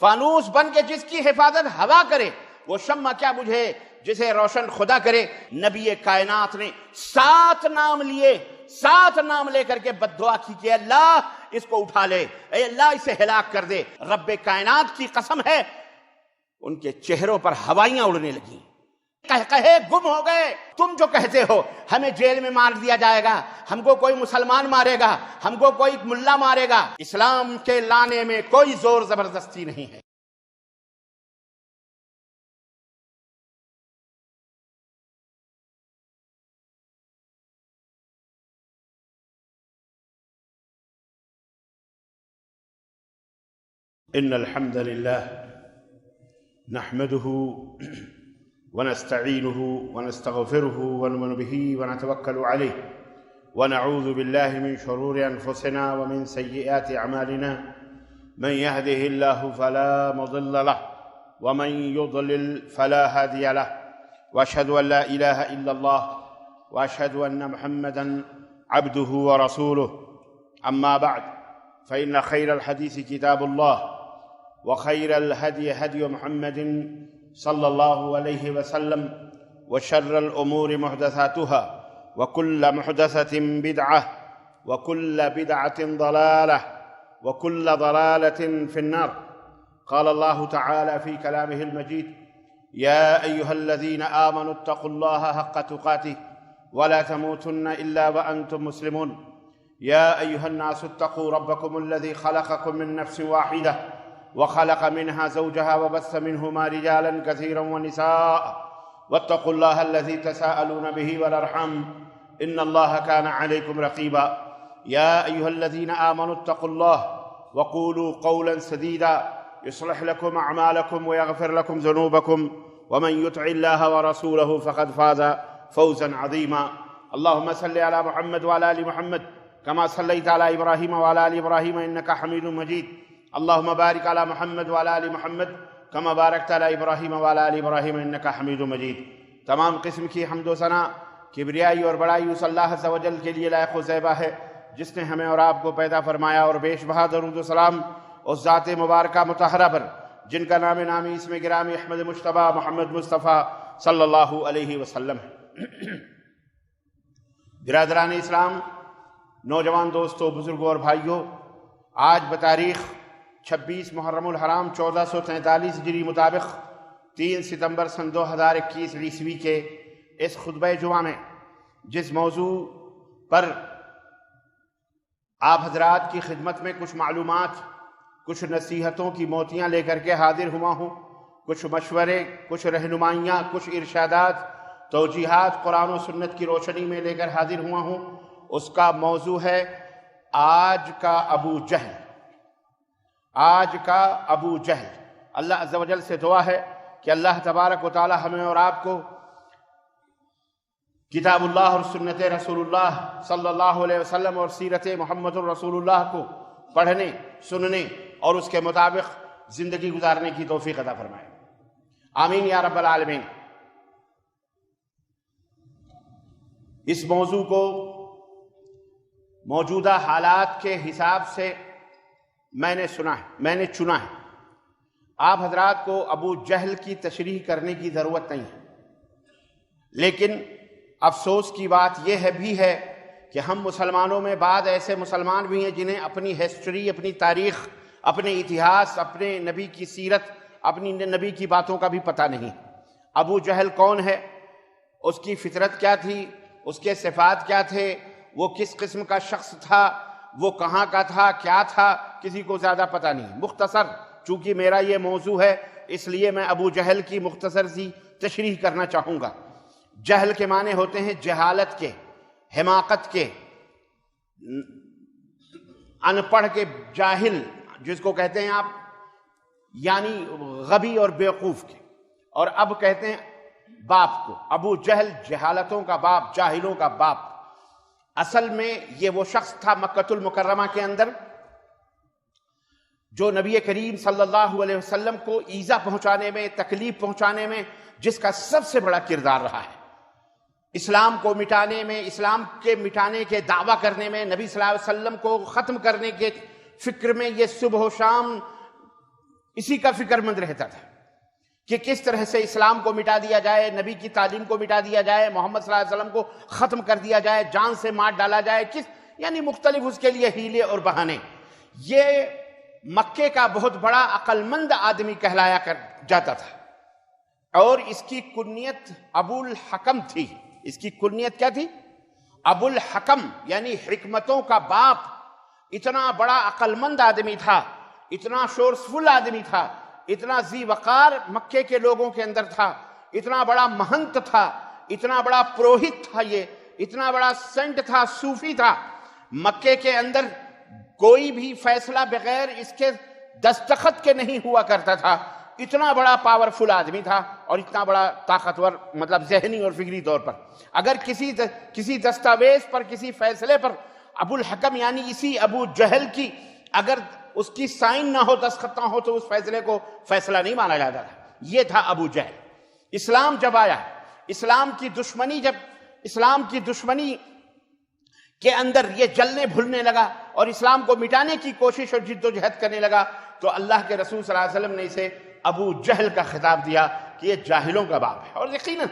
فانوس بن کے جس کی حفاظت ہوا کرے، وہ شمع کیا بجھے جسے روشن خدا کرے۔ نبی کائنات نے 7 نام لیے، 7 نام لے کر کے بد دعا کی کہ اللہ اس کو اٹھا لے، اے اللہ اسے ہلاک کر دے۔ رب کائنات کی قسم ہے ان کے چہروں پر ہوائیاں اڑنے لگیں، کہے گم ہو گئے۔ تم جو کہتے ہو ہمیں جیل میں مار دیا جائے گا، ہم کو کوئی مسلمان مارے گا، ہم کو کوئی ملا مارے گا، اسلام کے لانے میں کوئی زور زبردستی نہیں ہے۔ إن الحمد لله نحمده ونستعينه ونستغفره ونؤمن به ونتوكل عليه ونعوذ بالله من شرور أنفسنا ومن سيئات أعمالنا من يهده الله فلا مضل له ومن يضلل فلا هادي له وأشهد أن لا إله إلا الله وأشهد أن محمدًا عبده ورسوله أما بعد فإن خير الحديث كتاب الله وخير الهدي هدي محمد صلى الله عليه وسلم وشر الأمور محدثاتها وكل محدثة بدعة وكل بدعة ضلالة وكل ضلالة في النار. قال الله تعالى في كلامه المجيد: يا أيها الذين آمنوا اتقوا الله حق تقاته ولا تموتن إلا وأنتم مسلمون. يا أيها الناس اتقوا ربكم الذي خلقكم من نفس واحدة وخلق منها زوجها وبث منهما رجالا كثيرا ونساء واتقوا الله الذي تساءلون به والأرحام إن الله كان عليكم رقيبا. يا أيها الذين آمنوا اتقوا الله وقولوا قولا سديدا يصلح لكم أعمالكم ويغفر لكم ذنوبكم ومن يطع الله ورسوله فقد فاز فوزا عظيما. اللهم صل على محمد وعلى آل محمد كما صليت على إبراهيم وعلى آل إبراهيم إنك حميد مجيد. اللهم بارك على محمد وعلى آل محمد كما باركت على إبراهيم وعلى آل إبراهيم إنك حميد مجيد. تمام قسم کی حمد و ثنا، کبریائی اور بڑائی اس اللہ عز و جل کے لیے لائق و زیبا ہے جس نے ہمیں اور آپ کو پیدا فرمایا، اور بیش بہا درود و سلام اس ذات مبارکہ مطہرہ پر جن کا نام نامی اسم گرامی احمد مجتبیٰ محمد مصطفیٰ صلی اللہ علیہ وسلم ہے۔ برادران اسلام، نوجوان دوستوں، بزرگوں اور بھائیوں، آج بتاریخ 26 محرم الحرام 1443 ہجری مطابق 3 ستمبر سن 2021 عیسوی کے اس خطبہ جمعہ میں جس موضوع پر آپ حضرات کی خدمت میں کچھ معلومات، کچھ نصیحتوں کی موتیاں لے کر کے حاضر ہوا ہوں، کچھ مشورے، کچھ رہنمائیاں، کچھ ارشادات، توجیہات قرآن و سنت کی روشنی میں لے کر حاضر ہوا ہوں، اس کا موضوع ہے آج کا ابو جہل۔ آج کا ابو جہل۔ اللہ عز و جل سے دعا ہے کہ اللہ تبارک و تعالی ہمیں اور آپ کو کتاب اللہ اور سنت رسول اللہ صلی اللہ علیہ وسلم اور سیرت محمد الرسول اللہ کو پڑھنے، سننے اور اس کے مطابق زندگی گزارنے کی توفیق عطا فرمائے، آمین یا رب العالمین۔ اس موضوع کو موجودہ حالات کے حساب سے میں نے چنا ہے۔ آپ حضرات کو ابو جہل کی تشریح کرنے کی ضرورت نہیں ہے، لیکن افسوس کی بات یہ بھی ہے کہ ہم مسلمانوں میں بعض ایسے مسلمان بھی ہیں جنہیں اپنی ہسٹری، اپنی تاریخ، اپنے اتہاس، اپنے نبی کی سیرت، اپنی نبی کی باتوں کا بھی پتہ نہیں۔ ابو جہل کون ہے؟ اس کی فطرت کیا تھی؟ اس کے صفات کیا تھے؟ وہ کس قسم کا شخص تھا؟ وہ کہاں کا تھا؟ کیا تھا؟ کسی کو زیادہ پتہ نہیں۔ مختصر، چونکہ میرا یہ موضوع ہے اس لیے میں ابو جہل کی مختصر سی تشریح کرنا چاہوں گا۔ جہل کے معنی ہوتے ہیں جہالت کے، حماقت کے، ان پڑھ کے جاہل جس کو کہتے ہیں آپ، یعنی غبی اور بیوقوف کے۔ اور اب کہتے ہیں باپ کو، ابو جہل جہالتوں کا باپ، جاہلوں کا باپ۔ اصل میں یہ وہ شخص تھا مکۃ المکرمہ کے اندر جو نبی کریم صلی اللہ علیہ وسلم کو ایذا پہنچانے میں، تکلیف پہنچانے میں جس کا سب سے بڑا کردار رہا ہے۔ اسلام کو مٹانے میں، اسلام کے مٹانے کے دعویٰ کرنے میں، نبی صلی اللہ علیہ وسلم کو ختم کرنے کے فکر میں یہ صبح و شام اسی کا فکر مند رہتا تھا کہ کس طرح سے اسلام کو مٹا دیا جائے، نبی کی تعلیم کو مٹا دیا جائے، محمد صلی اللہ علیہ وسلم کو ختم کر دیا جائے، جان سے مار ڈالا جائے، یعنی مختلف اس کے لیے ہیلے اور بہانے۔ یہ مکے کا بہت بڑا عقل مند آدمی کہلایا کر جاتا تھا، اور اس کی کنیت ابو الحکم تھی۔ اس کی کنیت کیا تھی؟ ابو الحکم، یعنی حکمتوں کا باپ۔ اتنا بڑا عقل مند آدمی تھا، اتنا شورسفل آدمی تھا، اتنا ذی وقار مکے کے لوگوں کے اندر تھا، اتنا بڑا مہنت تھا، اتنا بڑا پروہت تھا، یہ اتنا بڑا سنٹ تھا، صوفی تھا۔ مکے کے اندر کوئی بھی فیصلہ بغیر اس کے دستخط کے نہیں ہوا کرتا تھا۔ اتنا بڑا پاورفل آدمی تھا اور اتنا بڑا طاقتور، مطلب ذہنی اور فکری طور پر۔ اگر کسی دستاویز پر، کسی فیصلے پر ابو الحکم یعنی اسی ابو جہل کی اگر اس کی سائن نہ ہو، دستخط نہ ہو، تو اس فیصلے کو فیصلہ نہیں مانا جاتا تھا۔ یہ تھا ابو جہل۔ اسلام جب آیا، اسلام کی دشمنی کے اندر یہ جلنے بھولنے لگا اور اسلام کو مٹانے کی کوشش اور جد و جہد کرنے لگا، تو اللہ کے رسول صلی اللہ علیہ وسلم نے اسے ابو جہل کا خطاب دیا کہ یہ جاہلوں کا باپ ہے۔ اور یقیناً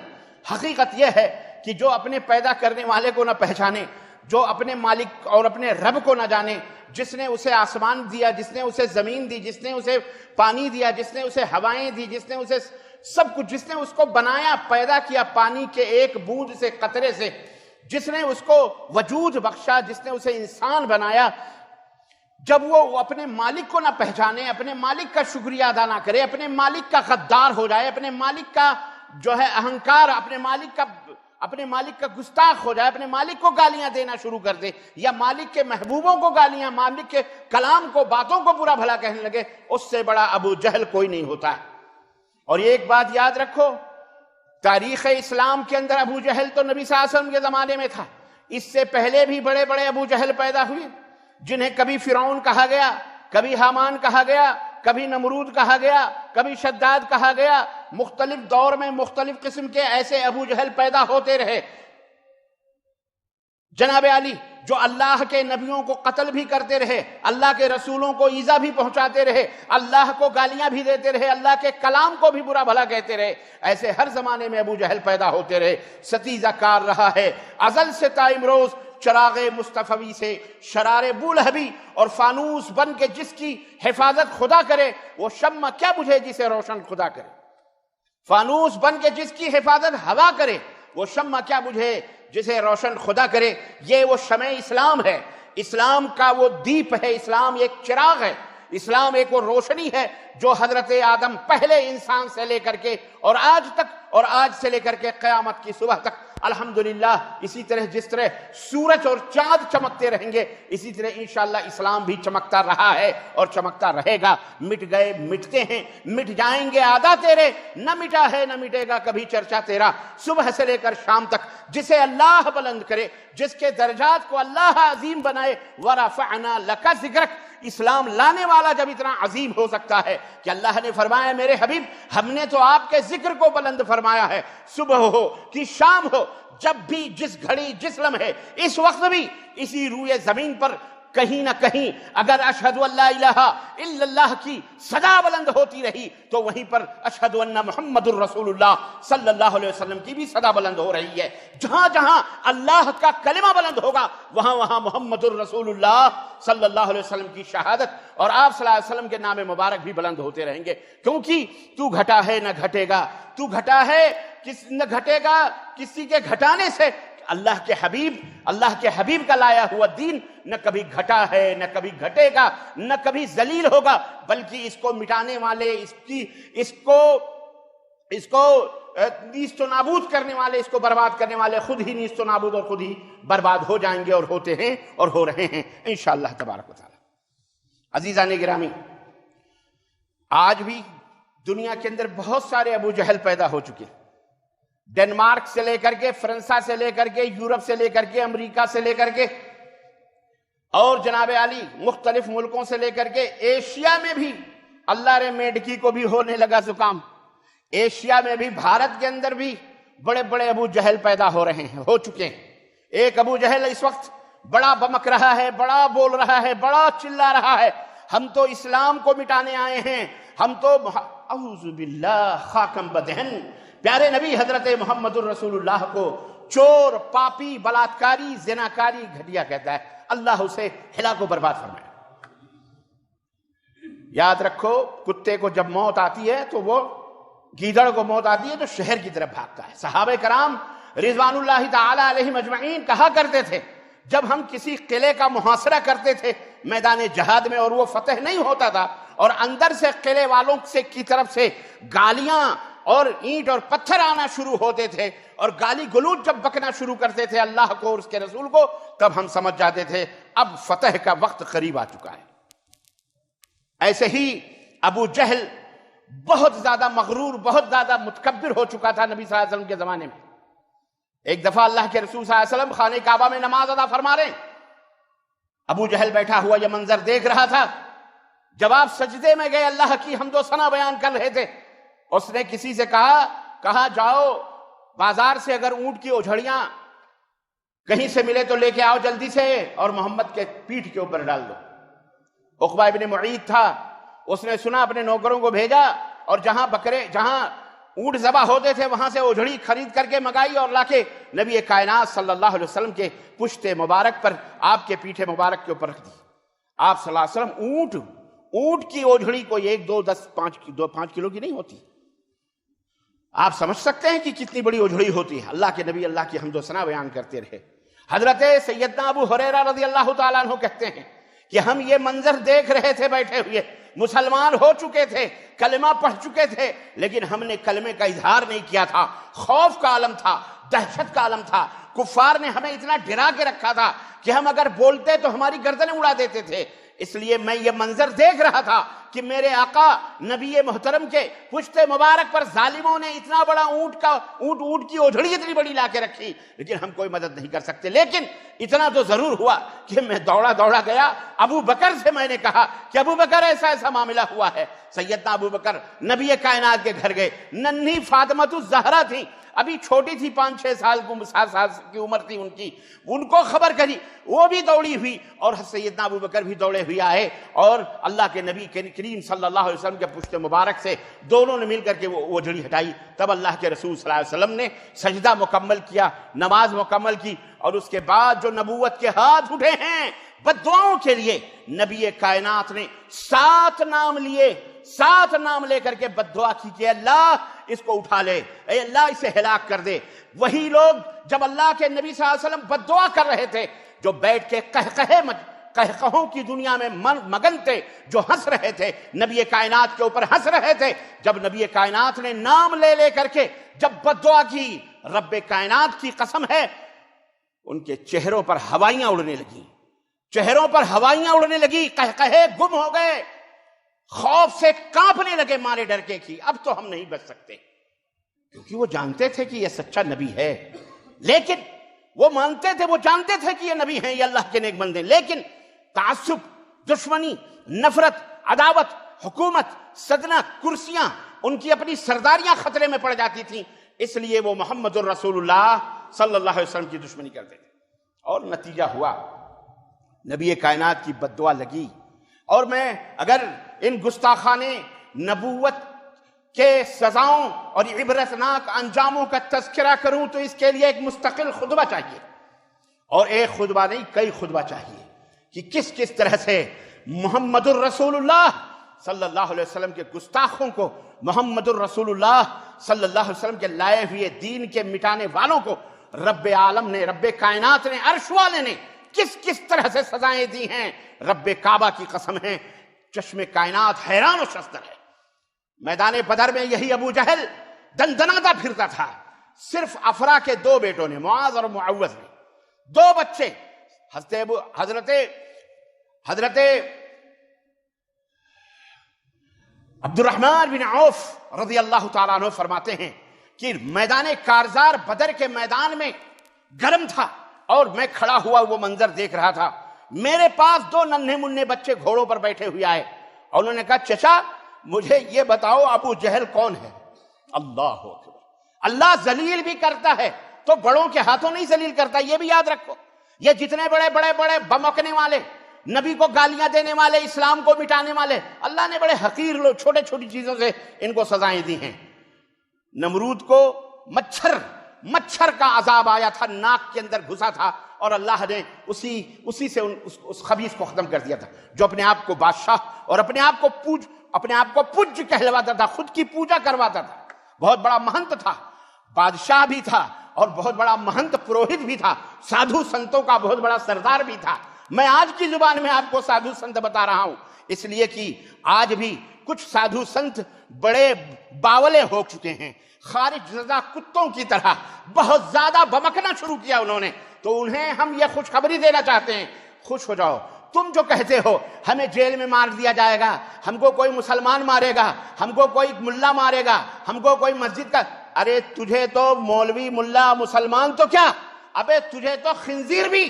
حقیقت یہ ہے کہ جو اپنے پیدا کرنے والے کو نہ پہچانے، جو اپنے مالک اور اپنے رب کو نہ جانے، جس نے اسے آسمان دیا، جس نے اسے زمین دی، جس نے اسے پانی دیا، جس نے اسے ہوائیں دی، جس نے اسے سب کچھ، جس نے اس کو بنایا، پیدا کیا پانی کے ایک بوند سے، قطرے سے، جس نے اس کو وجود بخشا، جس نے اسے انسان بنایا، جب وہ اپنے مالک کو نہ پہچانے، اپنے مالک کا شکریہ ادا نہ کرے، اپنے مالک کا غدار ہو جائے، اپنے مالک کا جو ہے اہنکار، اپنے مالک کا گستاخ ہو جائے، اپنے مالک کو گالیاں دینا شروع کر دے، یا مالک کے محبوبوں کو گالیاں، مالک کے کلام کو، باتوں کو برا بھلا کہنے لگے، اس سے بڑا ابو جہل کوئی نہیں ہوتا ہے۔ اور ایک بات یاد رکھو، تاریخ اسلام کے اندر ابو جہل تو نبی صلی اللہ علیہ وسلم کے زمانے میں تھا، اس سے پہلے بھی بڑے بڑے ابو جہل پیدا ہوئے، جنہیں کبھی فرعون کہا گیا، کبھی حامان کہا گیا، کبھی نمرود کہا گیا، کبھی شداد کہا گیا۔ مختلف دور میں مختلف قسم کے ایسے ابو جہل پیدا ہوتے رہے۔ جناب علی جو اللہ کے نبیوں کو قتل بھی کرتے رہے، اللہ کے رسولوں کو ایذا بھی پہنچاتے رہے، اللہ کو گالیاں بھی دیتے رہے، اللہ کے کلام کو بھی برا بھلا کہتے رہے، ایسے ہر زمانے میں ابو جہل پیدا ہوتے رہے۔ ستیزہ کار رہا ہے ازل سے تا امروز، چراغ مصطفی سے شرار بولہبی، اور فانوس بن کے جس کی حفاظت خدا کرے وہ شمع کیا بجھے جسے روشن خدا کرے۔ فانوس بن کے جس کی حفاظت ہوا کرے وہ شمع کیا بجھے جسے روشن خدا کرے۔ یہ وہ شمع اسلام ہے، اسلام کا وہ دیپ ہے، اسلام ایک چراغ ہے، اسلام ایک وہ روشنی ہے جو حضرت آدم پہلے انسان سے لے کر کے اور آج تک، اور آج سے لے کر کے قیامت کی صبح تک الحمدللہ اسی طرح جس طرح سورج اور چاند چمکتے رہیں گے، اسی طرح انشاءاللہ اسلام بھی چمکتا رہا ہے اور چمکتا رہے گا۔ مٹ گئے مٹتے ہیں، مٹ جائیں گے آدھا تیرے، نہ مٹا ہے نہ مٹے گا کبھی چرچا تیرا۔ صبح سے لے کر شام تک جسے اللہ بلند کرے، جس کے درجات کو اللہ عظیم بنائے، وَرَفَعْنَا لَكَ ذِكْرَكَ۔ اسلام لانے والا جب اتنا عظیم ہو سکتا ہے کہ اللہ نے فرمایا میرے حبیب ہم نے تو آپ کے ذکر کو بلند فرمایا ہے، صبح ہو کہ شام ہو، جب بھی، جس گھڑی، جس لمحے، اس وقت بھی اسی روئے زمین پر کہیں نہ کہیں اگر اشہد ان لا الہ الا اللہ کی صدا بلند ہوتی رہی تو وہیں پر اشہد ان محمد الرسول اللہ صلی اللہ علیہ وسلم کی بھی صدا بلند ہو رہی ہے۔ جہاں جہاں اللہ کا کلمہ بلند ہوگا وہاں وہاں محمد الرسول اللہ صلی اللہ علیہ وسلم کی شہادت اور آپ صلی اللہ علیہ وسلم کے نام مبارک بھی بلند ہوتے رہیں گے، کیونکہ تو گھٹا ہے نہ گھٹے گا، تو گھٹا ہے نہ گھٹے گا کسی کے گھٹانے سے۔ اللہ کے حبیب کا لایا ہوا دین نہ کبھی گھٹا ہے نہ کبھی گھٹے گا نہ کبھی ذلیل ہوگا، بلکہ اس کو مٹانے والے، اس کو نیست و نابود کرنے والے، اس کو برباد کرنے والے خود ہی نیست و نابود اور خود ہی برباد ہو جائیں گے، اور ہوتے ہیں اور ہو رہے ہیں انشاءاللہ تبارک و تعالی۔ عزیزان گرامی، آج بھی دنیا کے اندر بہت سارے ابو جہل پیدا ہو چکے ہیں، ڈنمارک سے لے کر کے، فرانس سے لے کر کے، یورپ سے لے کر کے، امریکہ سے لے کر کے، اور جناب علی مختلف ملکوں سے لے کر کے ایشیا میں بھی اللہ رے میڈکی کو بھی ہونے لگا زکام، ایشیا میں بھی، بھارت کے اندر بھی بڑے بڑے ابو جہل پیدا ہو رہے ہیں، ہو چکے ہیں۔ ایک ابو جہل اس وقت بڑا بمک رہا ہے، بڑا بول رہا ہے، بڑا چلا رہا ہے، ہم تو اسلام کو مٹانے آئے ہیں، ہم تو اعوذ باللہ خاکم بدہن پیارے نبی حضرت محمد الرسول اللہ کو چور، پاپی، بلاತ್ಕಾری، زناکاری، گھٹیا کہتا ہے. اللہ اسے ہلاک و برباد فرمائے. یاد رکھو کتے کو جب موت آتی ہے تو وہ گیدڑ کو موت آتی ہے تو شہر کی طرف بھاگتا ہے. صحابہ کرام رضوان اللہ تعالی علیہم اجمعین کہا کرتے تھے جب ہم کسی قلعے کا محاصرہ کرتے تھے میدان جہاد میں اور وہ فتح نہیں ہوتا تھا اور اندر سے قلعے والوں سے کی طرف سے گالیاں اور اینٹ اور پتھر آنا شروع ہوتے تھے اور گالی گلوچ جب بکنا شروع کرتے تھے اللہ کو اور اس کے رسول کو، تب ہم سمجھ جاتے تھے اب فتح کا وقت قریب آ چکا ہے. ایسے ہی ابو جہل بہت زیادہ مغرور، بہت زیادہ متکبر ہو چکا تھا نبی صلی اللہ علیہ وسلم کے زمانے میں. ایک دفعہ اللہ کے رسول صلی اللہ علیہ وسلم خانہ کعبہ میں نماز ادا فرما رہے ہیں. ابو جہل بیٹھا ہوا یہ منظر دیکھ رہا تھا. جب آپ سجدے میں گئے اللہ کی حمد و ثنا بیان کر رہے تھے، اس نے کسی سے کہا جاؤ بازار سے اگر اونٹ کی اوجھڑیاں کہیں سے ملے تو لے کے آؤ جلدی سے اور محمد کے پیٹھ کے اوپر ڈال دو. عقبہ ابن معیط تھا، اس نے سنا، اپنے نوکروں کو بھیجا اور جہاں اونٹ ذبح ہوتے تھے وہاں سے اوجھڑی خرید کر کے منگائی اور لا کے نبی کائنات صلی اللہ علیہ وسلم کے پشت مبارک پر آپ کے پیٹھے مبارک کے اوپر رکھ دی. آپ صلی اللہ علیہ وسلم اونٹ کی اوجھڑی کوئی 1 2 10 5 کلو کی نہیں ہوتی. آپ سمجھ سکتے ہیں کہ کتنی بڑی اوجھڑی ہوتی ہے. اللہ کے نبی اللہ کی حمد و ثنا بیان کرتے رہے. حضرت سیدنا ابو ہریرہ رضی اللہ تعالیٰ عنہ کہتے ہیں کہ ہم یہ منظر دیکھ رہے تھے بیٹھے ہوئے، مسلمان ہو چکے تھے، کلمہ پڑھ چکے تھے، لیکن ہم نے کلمے کا اظہار نہیں کیا تھا. خوف کا عالم تھا، دہشت کا عالم تھا. کفار نے ہمیں اتنا ڈرا کے رکھا تھا کہ ہم اگر بولتے تو ہماری گردنیں اڑا دیتے تھے. اس لیے میں یہ منظر دیکھ رہا تھا کہ میرے آقا نبی محترم کے پشت مبارک پر ظالموں نے اتنا بڑا اونٹ کی اوجھڑی اتنی بڑی لا کے رکھی، لیکن ہم کوئی مدد نہیں کر سکتے. لیکن اتنا تو ضرور ہوا کہ میں دوڑا گیا ابو بکر سے، میں نے کہا کہ ابو بکر ایسا معاملہ ہوا ہے. سیدنا ابو بکر نبی کائنات کے گھر گئے. ننھی فاطمۃ الزہرا تھی، ابھی چھوٹی تھی، 5-6 سال 7 سال کی عمر تھی ان کو خبر کری، وہ بھی دوڑی ہوئی اور سیدنا ابو بکر بھی دوڑے ہوئے آئے اور اللہ کے نبی کریم صلی اللہ علیہ وسلم کے پشت مبارک سے دونوں نے مل کر کے وہ اوجھڑی ہٹائی. تب اللہ کے رسول صلی اللہ علیہ وسلم نے سجدہ مکمل کیا، نماز مکمل کی اور اس کے بعد جو نبوت کے ہاتھ اٹھے ہیں بد دعاؤں کے لیے، نبی کائنات نے 7 نام لیے، 7 نام لے کر کے بد دعا کی کہ اللہ اس کو اٹھا لے، اے اللہ اسے ہلاک کر دے. وہی لوگ جب اللہ کے نبی صلی اللہ علیہ وسلم بد دعا کر رہے تھے، جو بیٹھ کے قہقہوں کی دنیا میں مگن تھے، جو ہنس رہے تھے، نبی کائنات کے اوپر ہنس رہے تھے، جب نبی کائنات نے نام لے کر کے جب بد دعا کی، رب کائنات کی قسم ہے ان کے چہروں پر ہوائیاں اڑنے لگیں، چہروں پر ہوائیاں اڑنے لگی، قہقہے گم ہو گئے، خوف سے کانپنے لگے مارے ڈر کے کہ اب تو ہم نہیں بچ سکتے. کیونکہ وہ جانتے تھے کہ یہ سچا نبی ہے، لیکن وہ مانتے تھے، وہ جانتے تھے کہ یہ نبی ہیں، یہ اللہ کے نیک بندے، لیکن تعصب، دشمنی، نفرت، عداوت، حکومت، صدنہ، کرسیاں، ان کی اپنی سرداریاں خطرے میں پڑ جاتی تھیں. اس لیے وہ محمد الرسول اللہ صلی اللہ علیہ وسلم کی دشمنی کرتے تھے. اور نتیجہ ہوا نبی کائنات کی بد دعا لگی. اور میں اگر ان گستاخانے نبوت کے سزاؤں اور عبرتناک انجاموں کا تذکرہ کروں تو اس کے لیے ایک مستقل خطبہ چاہیے، اور ایک خطبہ نہیں کئی خطبہ چاہیے کہ کس طرح سے محمد الرسول اللہ صلی اللہ علیہ وسلم کے گستاخوں کو، محمد الرسول اللہ صلی اللہ علیہ وسلم کے لائے ہوئے دین کے مٹانے والوں کو رب عالم نے، رب کائنات نے، عرش والے نے کس طرح سے سزائیں دی ہیں. رب کعبہ کی قسم ہے، چشم کائنات حیران و شستر ہے. میدان بدر میں یہی ابو جہل دندناتا پھرتا تھا. صرف افرا کے 2 بیٹوں نے، معاذ اور معوذ نے، 2 بچے، حضرت عبد الرحمن بن عوف رضی اللہ تعالیٰ عنہ فرماتے ہیں کہ میدان کارزار بدر کے میدان میں گرم تھا اور میں کھڑا ہوا وہ منظر دیکھ رہا تھا. میرے پاس 2 ننھے منھے بچے گھوڑوں پر بیٹھے ہوئے آئے اور انہوں نے کہا چچا مجھے یہ بتاؤ ابو جہل کون ہے؟ اللہ اکبر. اللہ ذلیل بھی کرتا ہے تو بڑوں کے ہاتھوں نہیں ذلیل کرتا، یہ بھی یاد رکھو. یہ جتنے بڑے بمکنے والے نبی کو گالیاں دینے والے، اسلام کو مٹانے والے، اللہ نے بڑے حقیر لوگ چھوٹے چھوٹی چیزوں سے ان کو سزائیں دی ہیں۔ نمرود کو مچھر کا عذاب آیا تھا، ناک کے اندر گھسا تھا، اور اللہ نے اسی سے اس خبیث کو ختم کر دیا تھا، جو اپنے آپ کو بادشاہ اور اپنے آپ کو پوج کہلواتا تھا، خود کی پوجا کرواتا تھا۔ بہت بڑا مہنت تھا، بادشاہ بھی تھا اور بہت بڑا مہنت پروہت بھی تھا، سادھو سنتوں کا بہت بڑا سردار بھی تھا۔ میں آج کی زبان میں آپ کو سادھو سنت بتا رہا ہوں، اس لیے کہ آج بھی کچھ سادھو سنت بڑے باولے ہو چکے ہیں، خارج زدہ کتوں کی طرح بہت زیادہ بمکنا شروع کیا انہوں نے، تو انہیں ہم یہ خوشخبری دینا چاہتے ہیں، خوش ہو جاؤ۔ تم جو کہتے ہو ہمیں جیل میں مار دیا جائے گا، ہم کو کوئی مسلمان مارے گا، ہم کو کوئی ملا مارے گا، ہم کو کوئی مسجد کا، ارے تجھے تو مولوی ملا مسلمان تو کیا، ابے تجھے تو خنزیر بھی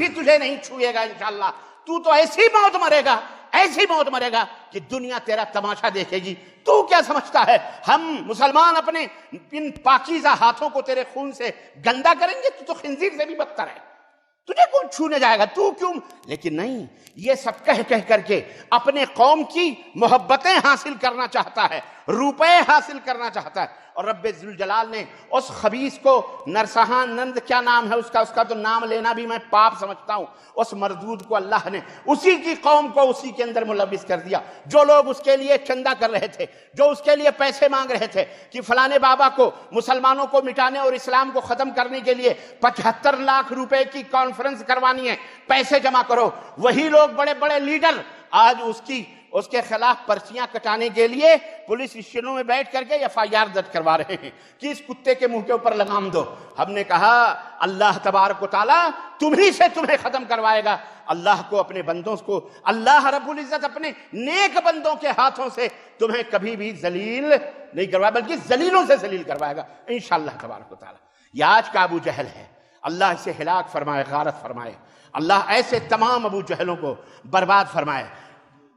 تجھے نہیں چھوئے گا انشاءاللہ۔ تو ایسی موت مرے گا کہ دنیا تیرا تماشا دیکھے گی۔ تو کیا سمجھتا ہے ہم مسلمان اپنے ان پاکیزہ ہاتھوں کو تیرے خون سے گندا کریں گے؟ تو خنزیر سے بھی بدتر ہے، تجھے کون چھونے جائے گا، تو کیوں؟ لیکن نہیں، یہ سب کہہ کر کے اپنے قوم کی محبتیں حاصل کرنا چاہتا ہے، روپے حاصل کرنا چاہتا ہے۔ اور رب ذوالجلال نے اس خبیث کو نرسہان نند، کیا نام ہے اس کا تو نام لینا بھی میں پاپ سمجھتا ہوں، اس مردود کو اللہ نے اسی کی قوم کو اسی کے اندر ملوث کر دیا۔ جو لوگ اس کے لیے چندہ کر رہے تھے، جو اس کے لیے پیسے مانگ رہے تھے کہ فلانے بابا کو مسلمانوں کو مٹانے اور اسلام کو ختم کرنے کے لیے 75 لاکھ روپے کی کانفرنس کروانی ہے، پیسے جمع کرو، وہی لوگ بڑے بڑے لیڈر آج اس کے خلاف پرچیاں کٹانے کے لیے پولیس اسٹیشنوں میں بیٹھ کر کے FIR درج کروا رہے ہیں کہ اس کتے کے منہ کے اوپر لگام دو۔ ہم نے کہا اللہ تبارک و تعالیٰ تمہیں ختم کروائے گا۔ اللہ کو اپنے بندوں کو، اللہ رب العزت اپنے نیک بندوں کے ہاتھوں سے تمہیں کبھی بھی ذلیل نہیں کروائے، بلکہ ذلیلوں سے ذلیل کروائے گا انشاءاللہ تبارک و تعالیٰ۔ یہ آج کا ابو جہل ہے، اللہ اسے ہلاک فرمائے، غارت فرمائے، اللہ ایسے تمام ابو جہلوں کو برباد فرمائے۔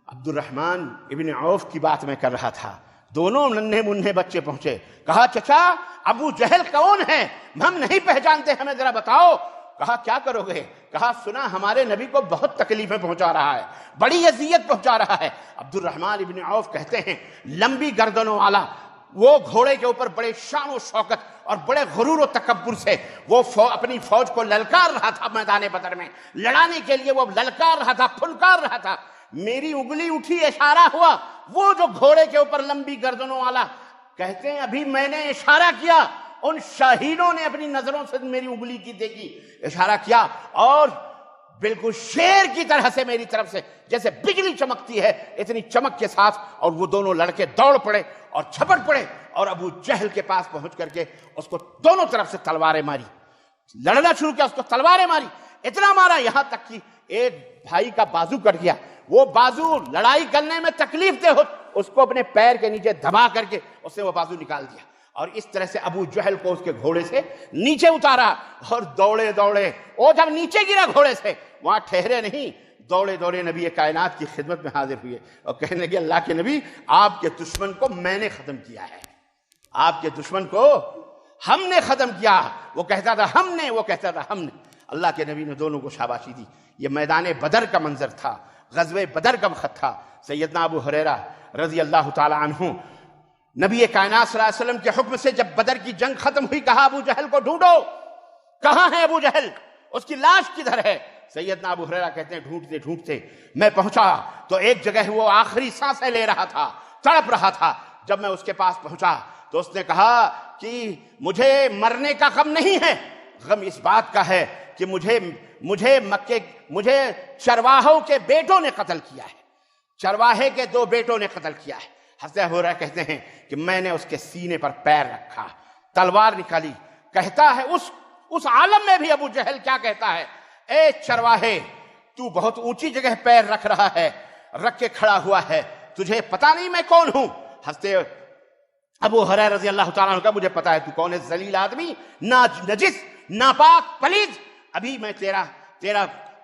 عبد الرحمن ابن عوف کی بات میں کر رہا تھا، دونوں ننھے منھے بچے پہنچے، کہا چچا ابو جہل کون ہے؟ ہم نہیں پہچانتے، ہمیں ذرا بتاؤ۔ کہا کیا کرو گے؟ کہا سنا ہمارے نبی کو بہت تکلیفیں پہنچا رہا ہے، بڑی اذیت پہنچا رہا ہے۔ عبد الرحمن ابن عوف کہتے ہیں لمبی گردنوں والا وہ گھوڑے کے اوپر بڑے شان و شوکت اور بڑے غرور و تکبر سے وہ اپنی فوج کو للکار رہا تھا، میدان بدر میں لڑانے کے لیے وہ للکار رہا تھا، پھلکار رہا تھا۔ میری انگلی اٹھی، اشارہ ہوا، وہ جو گھوڑے کے اوپر لمبی گردنوں والا، کہتے ہیں ابھی میں نے اشارہ کیا، ان شاہینوں نے اپنی نظروں سے میری انگلی کی دیکھی، اشارہ کیا، اور بالکل شیر کی طرح سے میری طرف سے جیسے بجلی چمکتی ہے اتنی چمک کے ساتھ، اور وہ دونوں لڑکے دوڑ پڑے اور جھپٹ پڑے اور ابو جہل کے پاس پہنچ کر کے اس کو دونوں طرف سے تلواریں ماری، لڑنا شروع کیا، اس کو تلواریں ماری، اتنا مارا یہاں تک کہ ایک بھائی کا بازو کٹ گیا۔ وہ بازو لڑائی کرنے میں تکلیف دہ ہو، اس کو اپنے پیر کے نیچے دبا کر کے اس نے وہ بازو نکال دیا، اور اس طرح سے ابو جہل کو اس کے گھوڑے سے نیچے اتارا، اور دوڑے وہ جب نیچے گرا گھوڑے سے وہاں ٹھہرے نہیں، دوڑے نبی کائنات کی خدمت میں حاضر ہوئے اور کہنے لگے اللہ کے نبی آپ کے دشمن کو میں نے ختم کیا ہے، آپ کے دشمن کو ہم نے ختم کیا۔ وہ کہتا تھا ہم نے، وہ کہتا تھا ہم نے۔ اللہ کے نبی نے دونوں کو شاباشی دی۔ یہ میدان بدر کا منظر تھا، غزوہ بدر کا وقت تھا۔ سیدنا ابو ہریرہ رضی اللہ تعالی عنہ نبی کائنات صلی اللہ علیہ وسلم کے حکم سے جب بدر کی جنگ ختم ہوئی، کہا ابو جہل کو ڈھونڈو، کہاں ہے ابو جہل، اس کی لاش کدھر ہے؟ سیدنا ابو ہریرہ کہتے ہیں ڈھونڈتے میں پہنچا تو ایک جگہ وہ آخری سانسیں لے رہا تھا، تڑپ رہا تھا۔ جب میں اس کے پاس پہنچا تو اس نے کہا کہ مجھے مرنے کا غم نہیں ہے، غم اس بات کا ہے کہ مجھے چرواہوں کے بیٹوں نے قتل کیا ہے، چرواہے کے 2 بیٹوں نے قتل کیا ہے۔ حضرت ابو ہریرہ کہتے ہیں کہ میں نے اس کے سینے پر پیر رکھا، تلوار نکالی، کہتا ہے اس عالم میں بھی ابو جہل کیا کہتا ہے، اے چرواہے تو بہت اونچی جگہ پیر رکھ رہا ہے، رکھ کے کھڑا ہوا ہے، تجھے پتا نہیں میں کون ہوں؟ حضرت ابو ہریرہ رضی اللہ تعالیٰ عنہ کا مجھے پتا ہے تو کون ہے، ذلیل آدمی، نجس، ناپاک، پلید، ابھی میں تیرا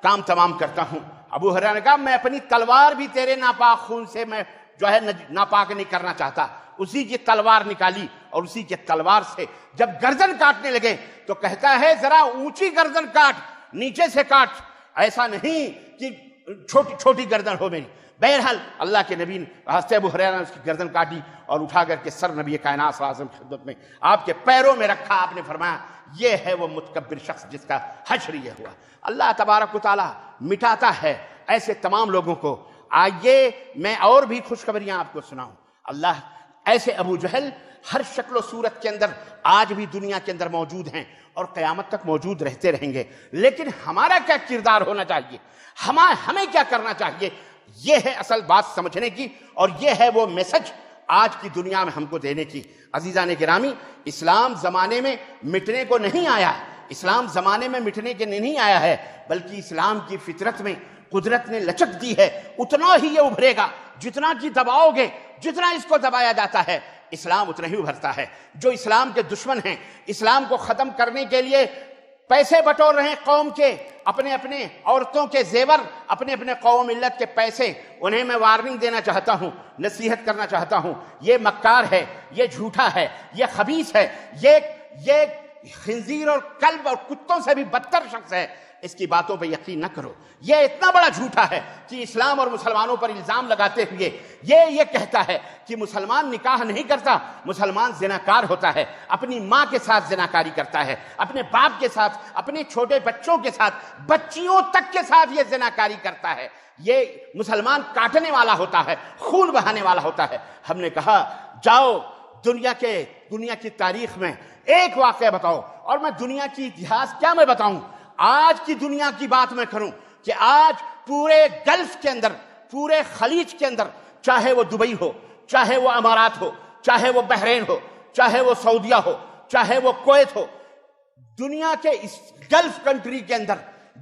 کام تمام کرتا ہوں۔ ابو ہریرہ نے کہا میں اپنی تلوار بھی تیرے ناپاک خون سے میں جو ہے ناپاک نہیں کرنا چاہتا۔ اسی کی تلوار نکالی اور اسی کے تلوار سے جب گردن کاٹنے لگے تو کہتا ہے ذرا اونچی گردن کاٹ، نیچے سے کاٹ، ایسا نہیں کہ چھوٹی چھوٹی گردن ہو میری. بہرحال اللہ کے نبی نے حضرت ابو ہریرہ نے اس کی گردن کاٹی اور اٹھا کر کے سر نبی کائنات صلی اللہ علیہ وسلم کی خدمت میں آپ کے پیروں میں رکھا. آپ نے فرمایا یہ ہے وہ متکبر شخص جس کا حشر یہ ہوا. اللہ تبارک و تعالیٰ مٹاتا ہے ایسے تمام لوگوں کو. آئیے میں اور بھی خوشخبریاں آپ کو سناؤں. اللہ ایسے ابو جہل ہر شکل و صورت کے اندر آج بھی دنیا کے اندر موجود ہیں اور قیامت تک موجود رہتے رہیں گے. لیکن ہمارا کیا کردار ہونا چاہیے, ہمیں کیا کرنا چاہیے, یہ ہے اصل بات سمجھنے کی, اور یہ ہے وہ میسج آج کی دنیا میں ہم کو دینے کی. عزیزان گرامی, اسلام زمانے میں مٹنے کو نہیں آیا. اسلام زمانے میں مٹنے کے نہیں آیا ہے, بلکہ اسلام کی فطرت میں قدرت نے لچک دی ہے. اتنا ہی یہ ابھرے گا جتنا کہ دباؤ گے. جتنا اس کو دبایا جاتا ہے اسلام اتنا ہی ابھرتا ہے. جو اسلام کے دشمن ہیں, اسلام کو ختم کرنے کے لیے پیسے بٹور رہے ہیں قوم کے, اپنے اپنے عورتوں کے زیور, اپنے اپنے قوم ملت کے پیسے, انہیں میں وارننگ دینا چاہتا ہوں, نصیحت کرنا چاہتا ہوں. یہ مکار ہے, یہ جھوٹا ہے, یہ خبیث ہے, یہ خنزیر اور کلب اور کتوں سے بھی بدتر شخص ہے. اس کی باتوں پہ یقین نہ کرو. یہ اتنا بڑا جھوٹا ہے کہ اسلام اور مسلمانوں پر الزام لگاتے ہوئے یہ کہتا ہے کہ مسلمان نکاح نہیں کرتا, مسلمان زناکار ہوتا ہے. اپنی ماں کے ساتھ زناکاری کرتا ہے, اپنے باپ کے ساتھ, اپنے چھوٹے بچوں کے ساتھ, بچیوں تک کے ساتھ یہ زناکاری کرتا ہے. یہ مسلمان کاٹنے والا ہوتا ہے, خون بہانے والا ہوتا ہے. ہم نے کہا جاؤ دنیا کی تاریخ میں ایک واقعہ بتاؤ, اور میں دنیا کی اتہاس کیا میں بتاؤں, آج کی دنیا کی بات میں کروں کہ آج پورے گلف کے اندر, پورے خلیج کے اندر, چاہے وہ دبئی ہو, چاہے وہ امارات ہو, چاہے وہ بحرین ہو, چاہے وہ سعودیہ ہو, چاہے وہ کویت ہو, دنیا کے اس گلف کنٹری کے اندر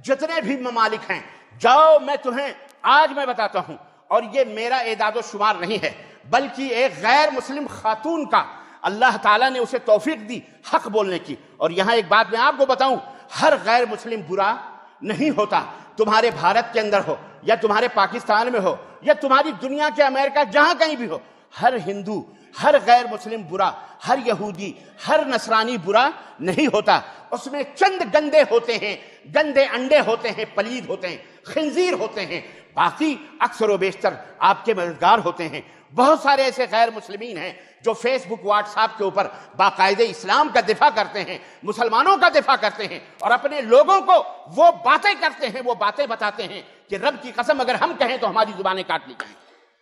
جتنے بھی ممالک ہیں, جاؤ میں تمہیں آج میں بتاتا ہوں. اور یہ میرا اعداد و شمار نہیں ہے, بلکہ ایک غیر مسلم خاتون کا اللہ تعالیٰ نے اسے توفیق دی حق بولنے کی. اور یہاں ایک بات میں آپ کو بتاؤں, ہر غیر مسلم برا نہیں ہوتا. تمہارے بھارت کے اندر ہو, یا تمہارے پاکستان میں ہو, یا تمہاری دنیا کے امریکہ جہاں کہیں بھی ہو, ہر ہندو, ہر غیر مسلم برا, ہر یہودی, ہر نصرانی برا نہیں ہوتا. اس میں چند گندے ہوتے ہیں, گندے انڈے ہوتے ہیں, پلید ہوتے ہیں, خنزیر ہوتے ہیں. باقی اکثر و بیشتر آپ کے مددگار ہوتے ہیں. بہت سارے ایسے غیر مسلمین ہیں جو فیس بک, واٹس ایپ کے اوپر باقاعدہ اسلام کا دفاع کرتے ہیں, مسلمانوں کا دفاع کرتے ہیں, اور اپنے لوگوں کو وہ باتیں کرتے ہیں, وہ باتیں بتاتے ہیں کہ رب کی قسم اگر ہم کہیں تو ہماری زبانیں کاٹ لی جائیں.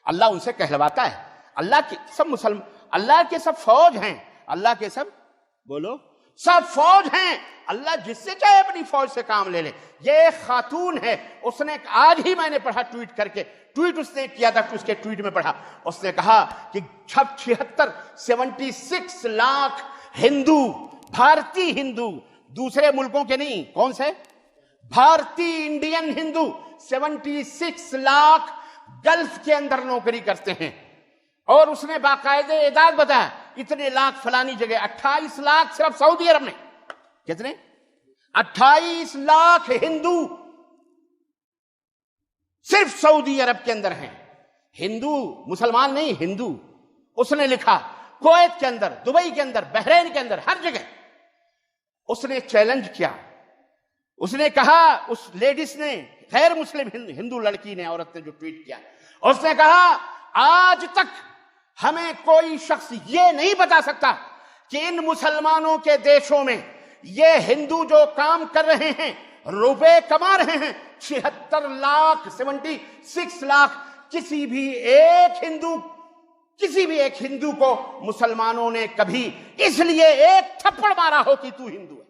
اللہ ان سے کہلواتا ہے. اللہ کے سب فوج ہیں, اللہ کے سب بولو سب فوج ہیں. اللہ جس سے چاہے اپنی فوج سے کام لے لے. یہ ایک خاتون ہے, اس نے آج ہی میں نے پڑھا ٹویٹ کر کے, ٹویٹ اس نے کیا تھا, اس کے ٹویٹ میں پڑھا, اس نے کہا کہ 76 لاکھ ہندو, بھارتی ہندو, دوسرے ملکوں کے نہیں, کون سے, بھارتی انڈین ہندو 76 لاکھ گلف کے اندر نوکری کرتے ہیں. اور اس نے باقاعدہ اعداد بتایا, اتنے لاکھ فلانی جگہ, 28 لاکھ صرف سعودی عرب میں. کتنے, 28 لاکھ ہندو صرف سعودی عرب کے اندر ہیں. ہندو, مسلمان نہیں, ہندو. اس نے لکھا کویت کے اندر, دبئی کے اندر, بحرین کے اندر, ہر جگہ. اس نے چیلنج کیا, اس نے کہا, اس لیڈیز نے, غیر مسلم ہندو لڑکی نے, عورت نے جو ٹویٹ کیا, اس نے کہا آج تک ہمیں کوئی شخص یہ نہیں بتا سکتا کہ ان مسلمانوں کے دیشوں میں یہ ہندو جو کام کر رہے ہیں, روپے کما رہے ہیں, 76 لاکھ, کسی بھی ایک ہندو کو مسلمانوں نے کبھی اس لیے ایک تھپڑ مارا ہو کہ تو ہندو ہے.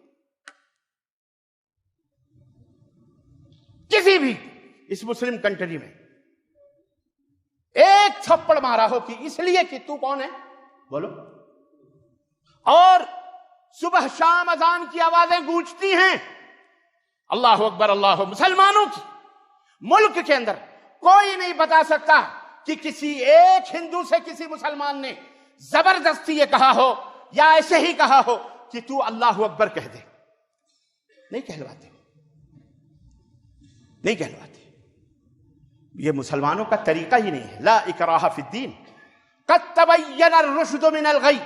کسی بھی اس مسلم کنٹری میں ایک تھپڑ مارا ہو کہ اس لیے کہ تو کون ہے, بولو. اور صبح شام اذان کی آوازیں گونجتی ہیں, اللہ اکبر, اللہ. مسلمانوں کی ملک کے اندر کوئی نہیں بتا سکتا کہ کسی ایک ہندو سے کسی مسلمان نے زبردستی یہ کہا ہو یا ایسے ہی کہا ہو کہ تو اللہ اکبر کہہ دے. نہیں کہلواتے, نہیں کہلواتے. یہ مسلمانوں کا طریقہ ہی نہیں ہے. لا اکراہ فی الدین قد تبین الرشد من الغی.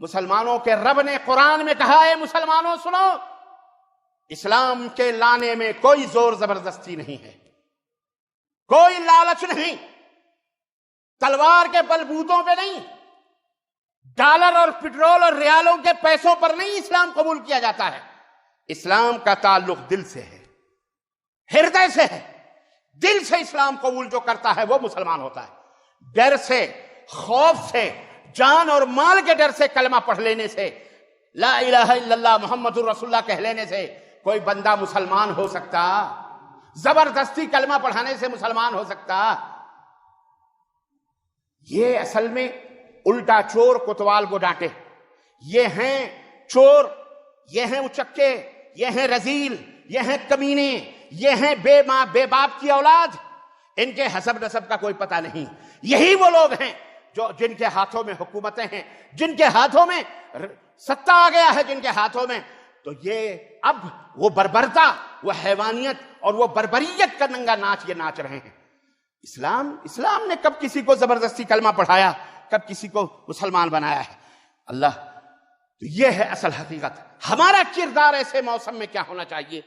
مسلمانوں کے رب نے قرآن میں کہا ہے, مسلمانوں سنو, اسلام کے لانے میں کوئی زور زبردستی نہیں ہے، کوئی لالچ نہیں، تلوار کے بلبوتوں پہ نہیں، ڈالر اور پٹرول اور ریالوں کے پیسوں پر نہیں اسلام قبول کیا جاتا ہے۔ اسلام کا تعلق دل سے ہے، ہردے سے ہے۔ دل سے اسلام قبول جو کرتا ہے وہ مسلمان ہوتا ہے۔ ڈر سے، خوف سے، جان اور مال کے ڈر سے کلمہ پڑھ لینے سے، لا الہ الا اللہ محمد الرسول اللہ کہہ لینے سے کوئی بندہ مسلمان ہو سکتا؟ زبردستی کلمہ پڑھانے سے مسلمان ہو سکتا؟ یہ اصل میں الٹا چور کوتوال کو ڈانٹے۔ یہ ہیں چور، یہ ہیں اچکے، یہ ہیں رذیل، یہ ہیں کمینے، یہ ہیں بے ماں بے باپ کی اولاد، ان کے حسب نسب کا کوئی پتہ نہیں۔ یہی وہ لوگ ہیں جن کے ہاتھوں میں حکومتیں ہیں، جن کے ہاتھوں میں ستہ آ گیا ہے، جن کے ہاتھوں میں، تو یہ اب وہ بربرتا، وہ حیوانیت اور وہ بربریت کا ننگا ناچ یہ ناچ رہے ہیں۔ اسلام نے کب کسی کو زبردستی کلمہ پڑھایا، کب کسی کو مسلمان بنایا ہے؟ اللہ، تو یہ ہے اصل حقیقت۔ ہمارا کردار ایسے موسم میں کیا ہونا چاہیے؟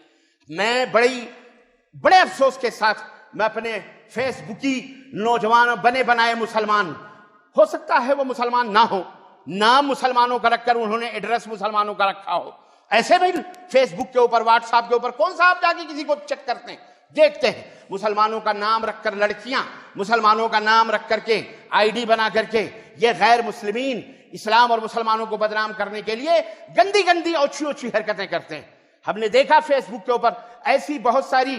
میں بڑے افسوس کے ساتھ میں اپنے فیس بکی نوجوان بنے بنائے مسلمان، ہو سکتا ہے وہ مسلمان نہ ہو، نام مسلمانوں کا رکھ کر انہوں نے ایڈریس مسلمانوں کا رکھا ہو، ایسے بھی فیس بک کے اوپر، واٹس ایپ کے اوپر کون سا آپ جا کے کسی کو چیک کرتے ہیں؟ دیکھتے ہیں مسلمانوں کا نام رکھ کر لڑکیاں، مسلمانوں کا نام رکھ کر کے آئی ڈی بنا کر کے یہ غیر مسلمین اسلام اور مسلمانوں کو بدنام کرنے کے لیے گندی گندی اوچھی اوچھی حرکتیں کرتے ہیں۔ ہم نے دیکھا فیس بک کے اوپر ایسی بہت ساری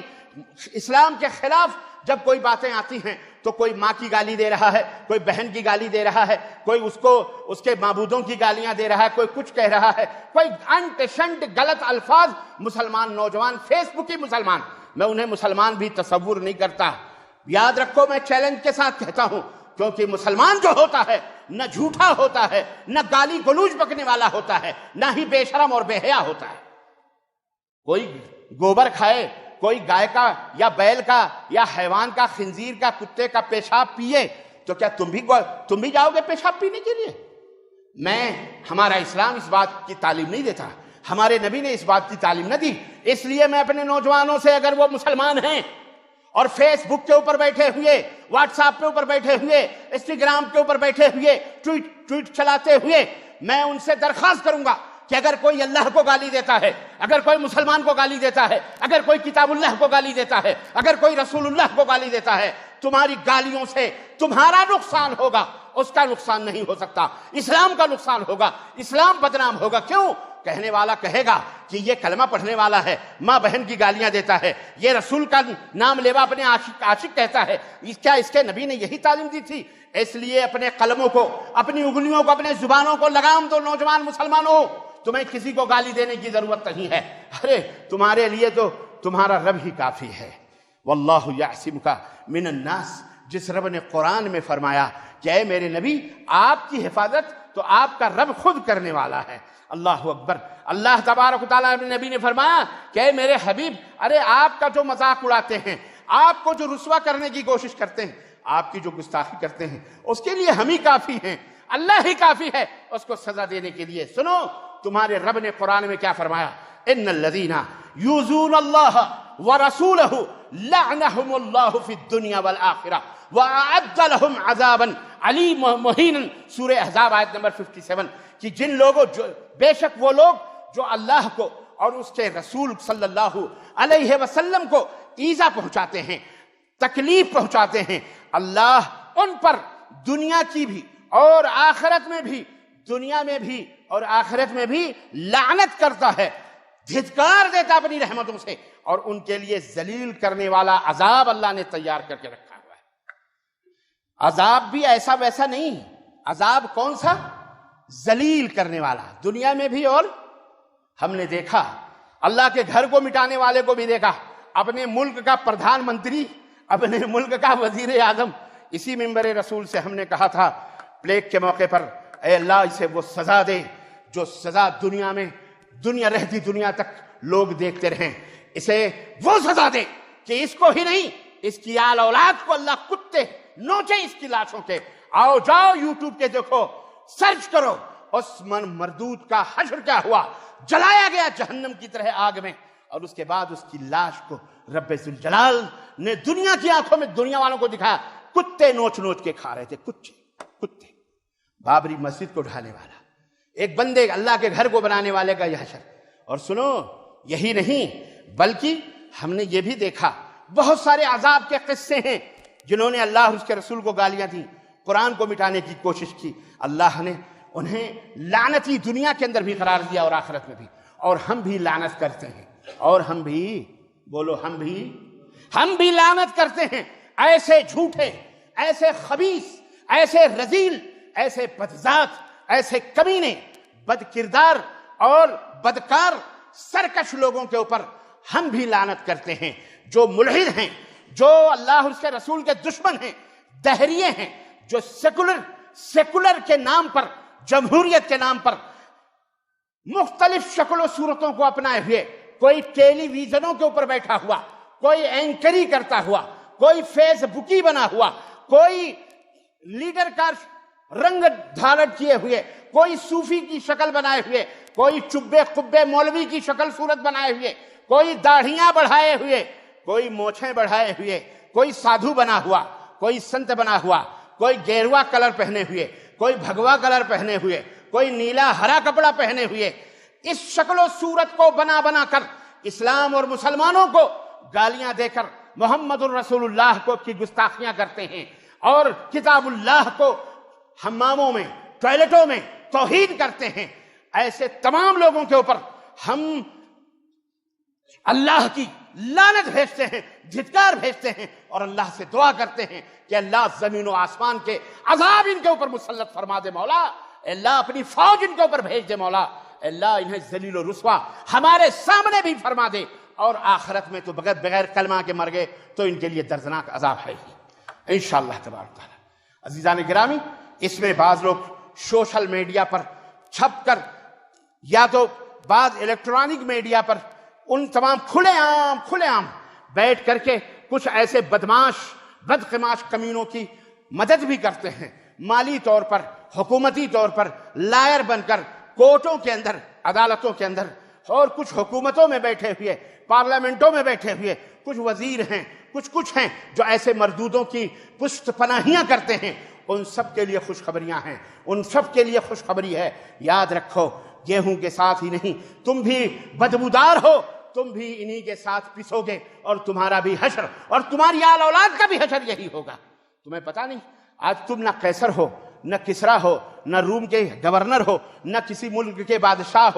اسلام کے خلاف جب کوئی باتیں آتی ہیں تو کوئی ماں کی گالی دے رہا ہے، کوئی بہن کی گالی دے رہا ہے، کوئی اس کو اس کے معبودوں کی گالیاں دے رہا ہے، کوئی کچھ کہہ رہا ہے، کوئی انٹ شنٹ غلط الفاظ۔ مسلمان نوجوان، فیس بک کی مسلمان، میں انہیں مسلمان بھی تصور نہیں کرتا۔ یاد رکھو، میں چیلنج کے ساتھ کہتا ہوں، کیونکہ مسلمان جو ہوتا ہے نہ جھوٹا ہوتا ہے، نہ گالی گلوچ بکنے والا ہوتا ہے، نہ ہی بے شرم اور بے حیا ہوتا ہے۔ کوئی گوبر کھائے، کوئی گائے کا یا بیل کا یا حیوان کا، خنزیر کا، کتے کا پیشاب پیے تو کیا تم بھی جاؤ گے پیشاب پینے کے لیے؟ ہمارا اسلام اس بات کی تعلیم نہیں دیتا، ہمارے نبی نے اس بات کی تعلیم نہ دی۔ اس لیے میں اپنے نوجوانوں سے، اگر وہ مسلمان ہیں اور فیس بک کے اوپر بیٹھے ہوئے، واٹس ایپ کے اوپر بیٹھے ہوئے، انسٹاگرام کے اوپر بیٹھے ہوئے، ٹویٹ چلاتے ہوئے، میں ان سے درخواست کروں گا کہ اگر کوئی اللہ کو گالی دیتا ہے، اگر کوئی مسلمان کو گالی دیتا ہے، اگر کوئی کتاب اللہ کو گالی دیتا ہے، اگر کوئی رسول اللہ کو گالی دیتا ہے، تمہاری گالیوں سے تمہارا نقصان ہوگا، اس کا نقصان نہیں ہو سکتا۔ اسلام کا نقصان ہوگا، اسلام بدنام ہوگا۔ کیوں؟ کہنے والا کہے گا کہ یہ کلمہ پڑھنے والا ہے، ماں بہن کی گالیاں دیتا ہے، یہ رسول کا نام لیوا اپنے عاشق کہتا ہے۔ کیا اس کے نبی نے یہی تعلیم دی تھی؟ اس لیے اپنے قلموں کو، اپنی انگلیوں کو، اپنے زبانوں کو لگام دو نوجوان مسلمانوں۔ تمہیں کسی کو گالی دینے کی ضرورت نہیں ہے۔ ارے تمہارے لیے تو تمہارا رب ہی کافی ہے۔ واللہ یعصمک من الناس، جس رب نے قرآن میں فرمایا کہ اے میرے نبی، آپ کی حفاظت تو آپ کا رب خود کرنے والا ہے۔ اللہ اکبر۔ اللہ تبارک و تعالیٰ اپنے نبی نے فرمایا کہ اے میرے حبیب، ارے آپ کا جو مذاق اڑاتے ہیں، آپ کو جو رسوا کرنے کی کوشش کرتے ہیں، آپ کی جو گستاخی کرتے ہیں، اس کے لیے ہم ہی کافی ہیں، اللہ ہی کافی ہے اس کو سزا دینے کے لیے۔ سنو تمہارے رب نے قرآن میں کیا فرمایا؟ ان الذین یؤذون اللہ ورسولہ لعنہم اللہ فی الدنیا والآخرہ وأعد لهم عذابا علیما مہینا۔ سورہ احزاب آیت نمبر 57 کہ جن لوگوں بے شک وہ لوگ جو اللہ کو اور اس کے رسول صلی اللہ علیہ وسلم کو ایذا پہنچاتے ہیں، تکلیف پہنچاتے ہیں، اللہ ان پر دنیا کی بھی اور آخرت میں بھی، دنیا میں بھی اور آخرت میں بھی لعنت کرتا ہے، دھتکار دیتا اپنی رحمتوں سے، اور ان کے لیے ذلیل کرنے والا عذاب اللہ نے تیار کر کے رکھا ہوا ہے۔ عذاب بھی ایسا ویسا نہیں، عذاب کون سا؟ ذلیل کرنے والا، دنیا میں بھی۔ اور ہم نے دیکھا اللہ کے گھر کو مٹانے والے کو بھی دیکھا، اپنے ملک کا پردھان منتری، اپنے ملک کا وزیر اعظم۔ اسی منبر رسول سے ہم نے کہا تھا پلیگ کے موقع پر، اے اللہ اسے وہ سزا دے جو سزا دنیا میں، دنیا رہتی دنیا تک لوگ دیکھتے رہیں، اسے وہ سزا دے کہ اس کو ہی نہیں، اس کی آل اولاد کو اللہ کتے نوچے اس کی لاشوں کے۔ آؤ جاؤ یوٹیوب کے دیکھو، سرچ کرو، اس من مردود کا حشر کیا ہوا، جلایا گیا جہنم کی طرح آگ میں، اور اس کے بعد اس کی لاش کو رب ذوالجلال نے دنیا کی آنکھوں میں دنیا والوں کو دکھایا. کتے نوچ نوچ کے کھا رہے تھے, کتے. بابری مسجد کو ڈھانے والا, ایک بندے اللہ کے گھر کو بنانے والے کا یہ حشر. اور سنو, یہی نہیں بلکہ ہم نے یہ بھی دیکھا بہت سارے عذاب کے قصے ہیں جنہوں نے اللہ اور اس کے رسول کو گالیاں دیں, قرآن کو مٹانے کی کوشش کی. اللہ نے انہیں لعنتی دنیا کے اندر بھی قرار دیا اور آخرت میں بھی. اور ہم بھی لعنت کرتے ہیں, اور ہم بھی بولو, ہم بھی لعنت کرتے ہیں. ایسے جھوٹے, ایسے خبیث, ایسے رذیل, ایسے بدذات, ایسے کمینے, بد کردار اور بدکار سرکش لوگوں کے اوپر ہم بھی لعنت کرتے ہیں, جو ملحد ہیں, جو اللہ اور اس کے رسول کے دشمن ہیں, دہریے ہیں, جو سیکولر کے نام پر, جمہوریت کے نام پر مختلف شکل و صورتوں کو اپنائے ہوئے, کوئی ٹیلی ویژنوں کے اوپر بیٹھا ہوا, کوئی اینکری کرتا ہوا, کوئی فیس بکی بنا ہوا, کوئی لیڈر کا رنگ دھارن کیے ہوئے, کوئی صوفی کی شکل بنائے ہوئے, کوئی چبے قبے مولوی کی شکل صورت بنائے ہوئے, کوئی داڑھیاں بڑھائے ہوئے, کوئی مونچھیں بڑھائے ہوئے, کوئی سادھو بنا ہوا, کوئی سنت بنا ہوا, کوئی گیروا کلر پہنے ہوئے, کوئی بھگوا کلر پہنے ہوئے, کوئی نیلا ہرا کپڑا پہنے ہوئے, اس شکل و صورت کو بنا بنا کر اسلام اور مسلمانوں کو گالیاں دے کر محمد الرسول اللہ کو کی گستاخیاں کرتے ہیں, اور کتاب اللہ کو حماموں میں, ٹوائلٹوں میں توہین کرتے ہیں. ایسے تمام لوگوں کے اوپر ہم اللہ کی لعنت بھیجتے ہیں, دھتکار بھیجتے ہیں, اور اللہ سے دعا کرتے ہیں کہ اللہ زمین و آسمان کے عذاب ان کے اوپر مسلط فرما دے مولا, اللہ اپنی فوج ان کے اوپر بھیج دے مولا, اللہ انہیں ذلیل و رسوا ہمارے سامنے بھی فرما دے, اور آخرت میں تو بغیر کلمہ کے مر گئے تو ان کے لیے دردناک عذاب ہے ہی انشاءاللہ تبارک تعالی. عزیزان گرامی, اس میں بعض لوگ سوشل میڈیا پر چھپ کر یا تو بعض الیکٹرانک میڈیا پر ان تمام کھلے عام بیٹھ کر کے کچھ ایسے بدقماش کمینوں کی مدد بھی کرتے ہیں, مالی طور پر, حکومتی طور پر لائر بن کر کورٹوں کے اندر, عدالتوں کے اندر, اور کچھ حکومتوں میں بیٹھے ہوئے, پارلیمنٹوں میں بیٹھے ہوئے کچھ وزیر ہیں, کچھ ہیں جو ایسے مردودوں کی پشت پناہیاں کرتے ہیں. ان سب کے لیے خوشخبریاں ہیں, ان سب کے لیے خوشخبری ہے. یاد رکھو, گیہوں کے ساتھ ہی نہیں, تم بھی بدبودار ہو, تم بھی انہی کے ساتھ پسو گے, اور تمہارا بھی حشر اور تمہاری آل اولاد کا بھی حشر یہی ہوگا. تمہیں پتا نہیں, آج تم نہ قیصر ہو, نہ کسرا ہو, نہ روم کے گورنر ہو, نہ کسی ملک کے بادشاہ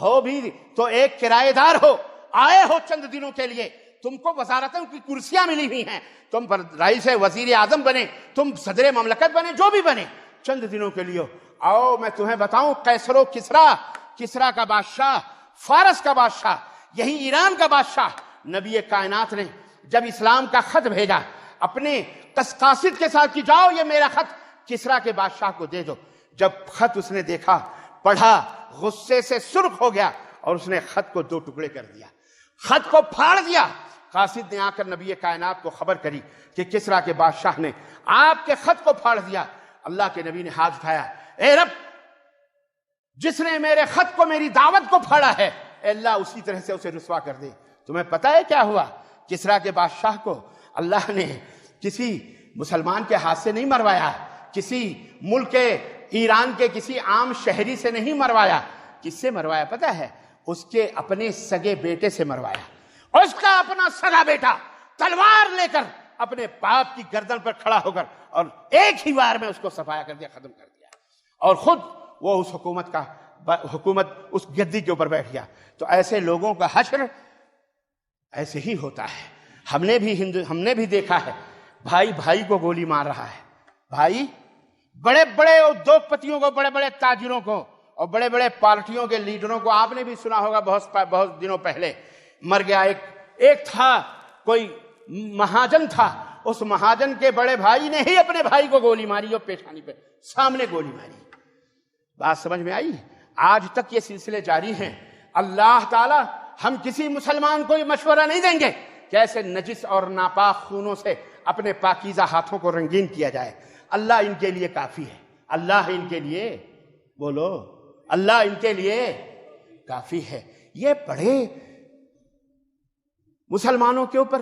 ہو بھی تو ایک کرایہ دار ہو, آئے ہو چند دنوں کے لیے, تم کو وزارتوں کی کرسیاں ملی ہوئی ہیں, تم پر رئیس وزیر اعظم بنے, تم صدر مملکت بنے, جو بھی بنے, چند دنوں کے لیے آؤ. میں تمہیں بتاؤں, قیصر و کسرا کا بادشاہ, فارس کا بادشاہ, یہی ایران کا بادشاہ, نبی کائنات نے جب اسلام کا خط بھیجا اپنے قاصد کے ساتھ کہ جاؤ یہ میرا خط کسرا کے بادشاہ کو دے دو, جب خط اس نے دیکھا, پڑھا, غصے سے سرخ ہو گیا, اور اس نے خط کو 2 ٹکڑے کر دیا, خط کو پھاڑ دیا. قاصد نے آ کر نبی کائنات کو خبر کری کہ کسرا کے بادشاہ نے آپ کے خط کو پھاڑ دیا. اللہ کے نبی نے ہاتھ اٹھایا, اے رب, جس نے میرے خط کو, میری دعوت کو پھاڑا ہے, اے اللہ اسی طرح سے اسے رسوا کر دے. تمہیں پتہ ہے کیا ہوا؟ کسرا کے بادشاہ کو اللہ نے کسی مسلمان کے ہاتھ سے نہیں مروایا, کسی ملک ایران کے کسی عام شہری سے نہیں مروایا. کس سے مروایا پتہ ہے؟ اس کے اپنے سگے بیٹے سے مروایا. اس کا اپنا سگا بیٹا تلوار لے کر اپنے باپ کی گردن پر کھڑا ہو کر, اور ایک ہی بار میں اس کو صفایا کر دیا, ختم کر دیا, اور خود وہ اس حکومت اس گدی کے اوپر بیٹھ گیا. تو ایسے لوگوں کا حشر ایسے ہی ہوتا ہے. ہم نے بھی دیکھا ہے, بھائی کو گولی مار رہا ہے, بھائی بڑے بڑے ادیوگ پتیوں کو, بڑے بڑے تاجروں کو, اور بڑے بڑے پارٹیوں کے لیڈروں کو. آپ نے بھی سنا ہوگا بہت دنوں پہلے مر گیا ایک تھا, کوئی مہاجن تھا, اس مہاجن کے بڑے بھائی نے ہی اپنے بھائی کو گولی ماری, اور پیشانی پہ سامنے گولی ماری. بات سمجھ میں آئی؟ آج تک یہ سلسلے جاری ہیں. اللہ تعالی, ہم کسی مسلمان کو یہ مشورہ نہیں دیں گے کہ ایسے نجس اور ناپاک خونوں سے اپنے پاکیزہ ہاتھوں کو رنگین کیا جائے. اللہ ان کے لیے کافی ہے, اللہ ان کے لیے, بولو, اللہ ان کے لیے کافی ہے. یہ بڑے مسلمانوں کے اوپر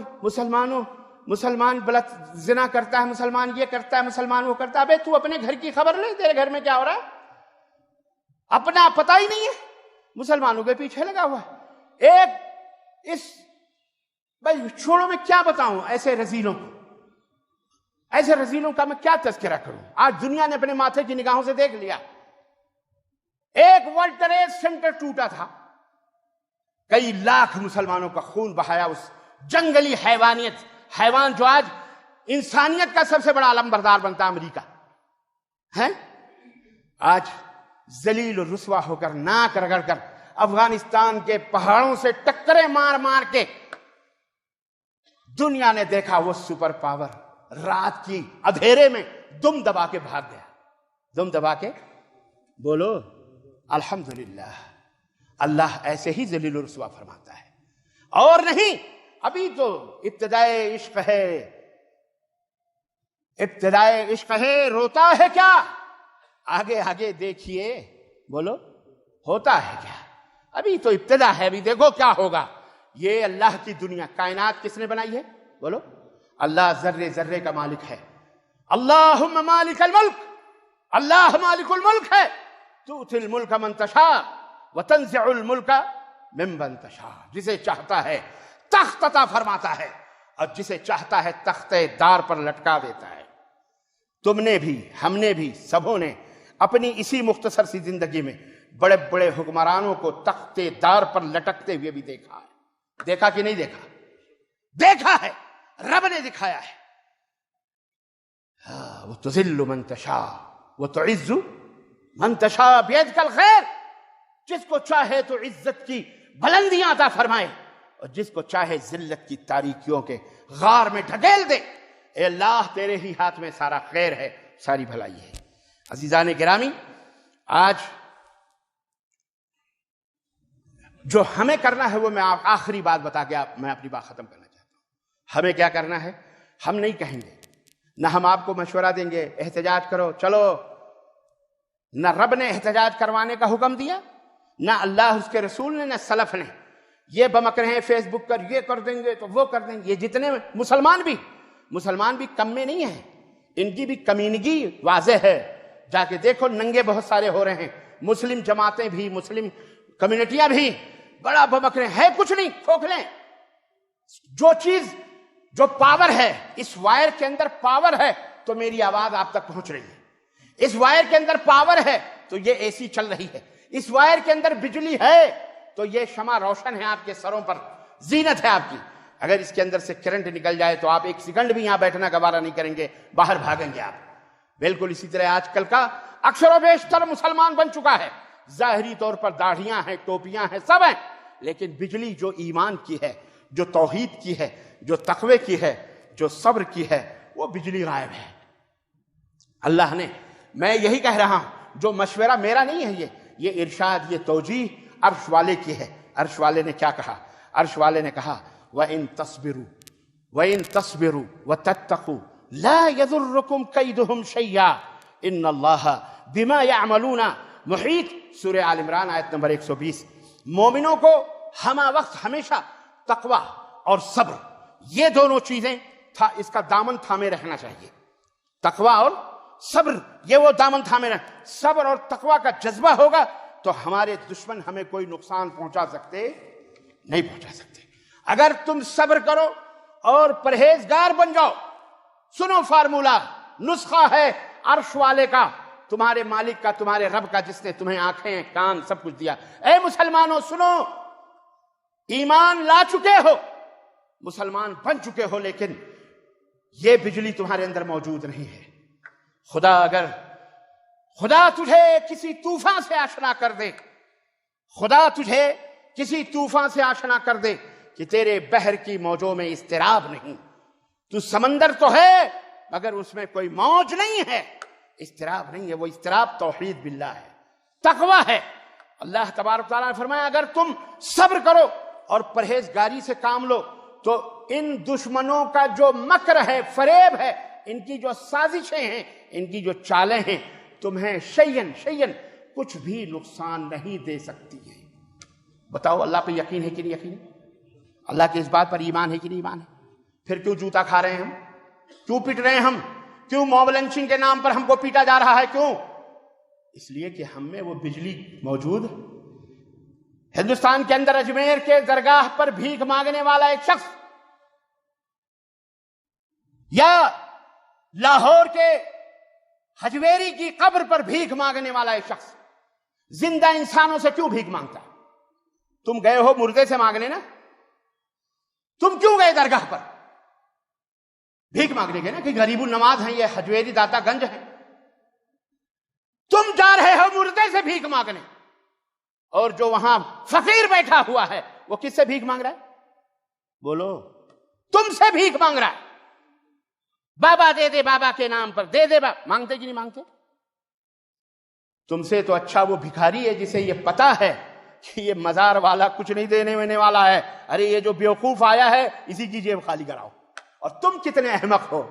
مسلمان غلط زنا کرتا ہے، مسلمان یہ کرتا ہے، مسلمان وہ کرتا ہے. ابے تو اپنے گھر کی خبر لے، تیرے گھر میں کیا ہو رہا ہے اپنا پتہ ہی نہیں ہے، مسلمانوں کے پیچھے لگا ہوا ہے. بھائی چھوڑو، میں کیا بتاؤں ایسے رذیلوں کا میں کیا تذکرہ کروں. آج دنیا نے اپنے ماتھے کی نگاہوں سے دیکھ لیا. ایک ورلڈ ٹریڈ سینٹر ٹوٹا تھا، کئی لاکھ مسلمانوں کا خون بہایا اس جنگلی حیوان جو آج انسانیت کا سب سے بڑا علمبردار بنتا ہے، امریکہ ہے. آج ذلیل و رسوا ہو کر، ناک رگڑ کر، افغانستان کے پہاڑوں سے ٹکرے مار کے دنیا نے دیکھا وہ سپر پاور رات کی اندھیرے میں دم دبا کے بھاگ گیا. دم دبا کے بولو الحمدللہ. اللہ ایسے ہی ذلیل و رسوا فرماتا ہے. اور نہیں، ابھی تو ابتدائے عشق ہے، روتا ہے کیا؟ آگے دیکھیے، بولو ہوتا ہے کیا؟ ابھی تو ابتدا ہے، ابھی دیکھو کیا ہوگا. یہ اللہ کی دنیا، کائنات کس نے بنائی ہے؟ بولو اللہ ذرے ذرے کا مالک ہے. اللہم مالک الملک، اللہ مالک الملک ہے. تؤتی الملک من تشاء وتنزع الملک ممن تشاء. جسے چاہتا ہے تخت عطا فرماتا ہے اور جسے چاہتا ہے تختے دار پر لٹکا دیتا ہے. تم نے بھی، ہم نے بھی، سبوں نے اپنی اسی مختصر سی زندگی میں بڑے بڑے حکمرانوں کو تختے دار پر لٹکتے ہوئے بھی دیکھا ہے. دیکھا کہ نہیں دیکھا؟ دیکھا ہے، رب نے دکھایا ہے. وَتُذِلُّ مَن تَشَاءُ وَتُعِزُّ مَن تَشَاءُ بِيَدِكَ الْخَيْرُ. جس کو چاہے تو عزت کی بلندیاں عطا فرمائے اور جس کو چاہے ذلت کی تاریکیوں کے غار میں ڈھکیل دے. اے اللہ تیرے ہی ہاتھ میں سارا خیر ہے، ساری بھلائی ہے. عزیزان گرامی، آج جو ہمیں کرنا ہے وہ میں آخری بات بتا کے میں اپنی بات ختم کرنا چاہتا ہوں. ہمیں کیا کرنا ہے؟ ہم نہیں کہیں گے، نہ ہم آپ کو مشورہ دیں گے احتجاج کرو چلو. نہ رب نے احتجاج کروانے کا حکم دیا، نہ اللہ اس کے رسول نے، نہ سلف نے. یہ بمک رہے ہیں فیس بک پر، یہ کر دیں گے تو وہ کر دیں گے. یہ جتنے مسلمان بھی کم میں نہیں ہیں، ان کی بھی کمینگی واضح ہے. جا کے دیکھو، ننگے بہت سارے ہو رہے ہیں. مسلم جماعتیں بھی، مسلم کمیونٹیاں بھی بڑا بمک رہے ہیں. کچھ نہیں، کھوکھلیں. جو پاور ہے، اس وائر کے اندر پاور ہے تو میری آواز آپ تک پہنچ رہی ہے. اس وائر کے اندر پاور ہے تو یہ اے سی چل رہی ہے. اس وائر کے اندر بجلی ہے تو یہ شمع روشن ہے آپ کے سروں پر، زینت ہے آپ کی. اگر اس کے اندر سے کرنٹ نکل جائے تو آپ ایک سیکنڈ بھی یہاں بیٹھنا گوارا نہیں کریں گے، باہر بھاگیں گے آپ. بالکل اسی طرح آج کل کا اکثر و بیشتر مسلمان بن چکا ہے. ظاہری طور پر داڑھیاں ہیں، ٹوپیاں ہیں، سب ہیں، لیکن بجلی جو ایمان کی ہے، جو توحید کی ہے، جو تقوی کی ہے، جو صبر کی ہے، وہ بجلی غائب ہے. اللہ نے، میں یہی کہہ رہا ہوں، جو مشورہ میرا نہیں ہے، یہ ارشاد، یہ توجیہ عرش والے کی ہے. عرش والے نے کیا کہا؟ عرش والے نے کہا وَإِن تَصْبِرُوا وَتَتَّقُوا لَا يَضُرُّكُمْ كَيْدُهُمْ شَيْئًا إِنَّ اللَّهَ بِمَا يَعْمَلُونَ محیط. سورہ آل عمران آیت نمبر 120. مومنوں کو ہمہ وقت ہمیشہ تقوی اور صبر، یہ دونوں چیزیں اس کا دامن تھامے رہنا چاہیے. تقوی اور صبر، یہ وہ دامن تھامے رہنا. صبر اور تقوی کا جذبہ ہوگا تو ہمارے دشمن ہمیں کوئی نقصان پہنچا سکتے نہیں پہنچا سکتے. اگر تم صبر کرو اور پرہیزگار بن جاؤ، سنو فارمولہ، نسخہ ہے عرش والے کا، تمہارے مالک کا، تمہارے رب کا، جس نے تمہیں آنکھیں، کان، سب کچھ دیا. اے مسلمانوں سنو، ایمان لا چکے ہو، مسلمان بن چکے ہو، لیکن یہ بجلی تمہارے اندر موجود نہیں ہے. خدا تجھے کسی طوفان سے آشنا کر دے، خدا تجھے کسی طوفان سے آشنا کر دے کہ تیرے بحر کی موجوں میں اضطراب نہیں. تو سمندر تو ہے مگر اس میں کوئی موج نہیں ہے، اضطراب نہیں ہے. وہ اضطراب توحید باللہ ہے، تقوی ہے. اللہ تبارک تعالیٰ نے فرمایا اگر تم صبر کرو اور پرہیزگاری سے کام لو تو ان دشمنوں کا جو مکر ہے، فریب ہے، ان کی جو سازشیں ہیں، ان کی جو چالیں ہیں، تمہیں شیئن کچھ بھی نقصان نہیں دے سکتی ہیں. بتاؤ اللہ پہ یقین ہے کہ نہیں یقین؟ اللہ کے اس بات پر ایمان ہے کہ نہیں ایمان ہے؟ پھر کیوں جوتا کھا رہے ہیں ہم؟ کیوں پٹ رہے ہیں ہم؟ کیوں موب لنچنگ کے نام پر ہم کو پیٹا جا رہا ہے؟ کیوں؟ اس لیے کہ ہم میں وہ بجلی موجود ہے۔ ہندوستان کے اندر اجمیر کے درگاہ پر بھیک مانگنے والا ایک شخص، یا لاہور کے حجویری کی قبر پر بھیک مانگنے والا ایک شخص زندہ انسانوں سے کیوں بھیک مانگتا ہے؟ تم گئے ہو مردے سے مانگنے نا، تم کیوں گئے درگاہ پر بھیک مانگنے گئے نا؟ کہ غریب النواز ہیں یہ حجویری داتا گنج ہے، تم جا رہے ہو مردے سے بھیک مانگنے، اور جو وہاں فقیر بیٹھا ہوا ہے وہ کس سے بھیک مانگ رہا ہے؟ بولو، تم سے بھیک مانگ رہا ہے۔ بابا دے دے، بابا کے نام پر دے دے، مانگتے کہ نہیں مانگتے؟ تم سے تو اچھا وہ بھکاری ہے جسے یہ پتا ہے کہ یہ مزار والا کچھ نہیں دینے والا ہے، ارے یہ جو بیوقوف آیا ہے اسی کی جیب خالی کراؤ۔ اور تم کتنے احمق ہو،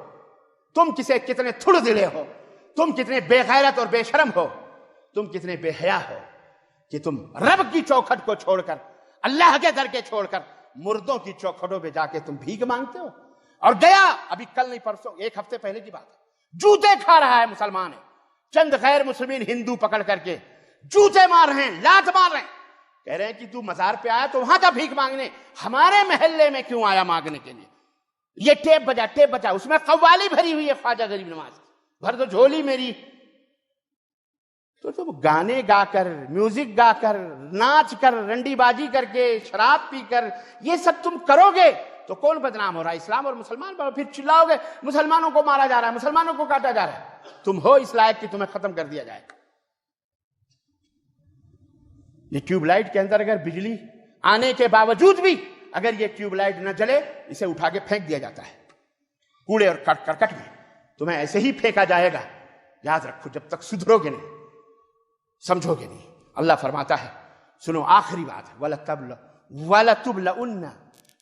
تم کتنے تھڑ دلے ہو، تم کتنے بے غیرت اور بے شرم ہو، تم کتنے بے حیا ہو کہ تم رب کی چوکھٹ کو چھوڑ کر، اللہ کے در کے چھوڑ کر مردوں کی چوکھٹوں پہ جا کے تم بھیک مانگتے ہو۔ اور گیا ابھی کل نہیں پرسوں، ایک ہفتے پہلے کی بات ہے، جوتے کھا رہا ہے مسلمان ہے، چند غیر مسلمین ہندو پکڑ کر کے جوتے مار رہے ہیں، لات مار رہے ہیں، کہہ رہے ہیں کہ تو مزار پہ آیا تو وہاں کا بھیک مانگنے، ہمارے محلے میں کیوں آیا مانگنے کے لیے؟ یہ ٹیپ بجا، اس میں قوالی بھری ہوئی ہے خواجہ غریب نواز، بھر دو جھولی میری۔ تو تم گانے گا کر، میوزک گا کر، ناچ کر، رنڈی بازی کر کے، شراب پی کر یہ سب تم کرو گے تو کون بدنام ہو رہا ہے؟ اسلام اور مسلمان پر۔ پھر چلاؤ گے مسلمانوں کو مارا جا رہا ہے، مسلمانوں کو کاٹا جا رہا ہے، تم ہو اس لائق کہ تمہیں ختم کر دیا جائے۔ یہ ٹیوب لائٹ کے اندر اگر بجلی آنے کے باوجود بھی اگر یہ ٹیوب لائٹ نہ جلے، اسے اٹھا کے پھینک دیا جاتا ہے کوڑے اور کرکٹ میں، تمہیں ایسے ہی پھینکا جائے گا۔ یاد رکھو، جب تک سدھرو گے نہیں، سمجھو گے نہیں۔ اللہ فرماتا ہے، سنو آخری بات ہے، وَلَتُبْلَؤُنَّ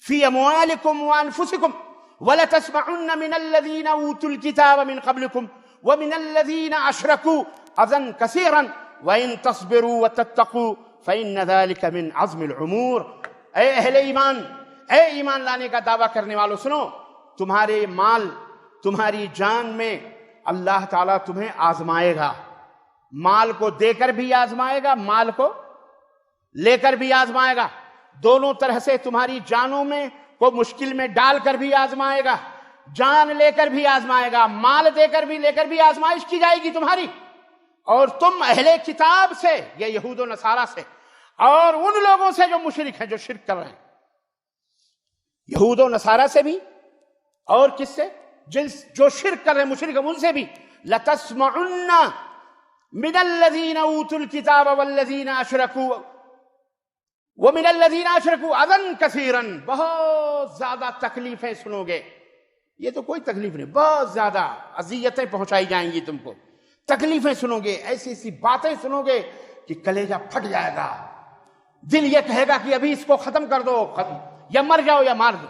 فِي أَمْوَالِكُمْ وَأَنفُسِكُمْ وَلَتَسْمَعُنَّ مِنَ الَّذِينَ أُوتُوا الْكِتَابَ مِنْ قَبْلِكُمْ وَمِنَ الَّذِينَ أَشْرَكُوا أَذًى كَثِيرًا وَإِن تَصْبِرُوا وَتَتَّقُوا فَإِنَّ ذَلِكَ مِنْ عَزْمِ الْأُمُورِ۔ اے اہل ایمان، اے ایمان لانے کا دعویٰ کرنے والوں، سنو، تمہارے مال، تمہاری جان میں اللہ تعالیٰ تمہیں آزمائے گا، مال کو دے کر بھی آزمائے گا، مال کو لے کر بھی آزمائے گا، دونوں طرح سے تمہاری جانوں میں کو مشکل میں ڈال کر بھی آزمائے گا، جان لے کر بھی آزمائے گا، مال دے کر بھی لے کر بھی آزمائش کی جائے گی تمہاری۔ اور تم اہل کتاب سے، یہ یہود و نصارہ سے، اور ان لوگوں سے جو مشرک ہیں، جو شرک کر رہے ہیں، یہود و نصارہ سے بھی، اور کس سے؟ جو شرک کر رہے ہیں، مشرک، ان سے بھی۔ لَتَسْمَعُنَّ مِنَ الَّذِينَ أُوتُوا الْكِتَابَ وَالَّذِينَ أَشْرَكُوا وَمِنَ الَّذِينَ أَشْرَكُوا أَذًى كَثِيرًا، بہت زیادہ تکلیفیں سنو گے۔ یہ تو کوئی تکلیف نہیں، بہت زیادہ اذیتیں پہنچائی جائیں گی تم کو، تکلیفیں سنو گے، ایسی ایسی باتیں سنو گے کہ کلیجہ پھٹ جائے گا، دل یہ کہے گا کہ ابھی اس کو ختم کر دو، یا مر جاؤ یا مار دو۔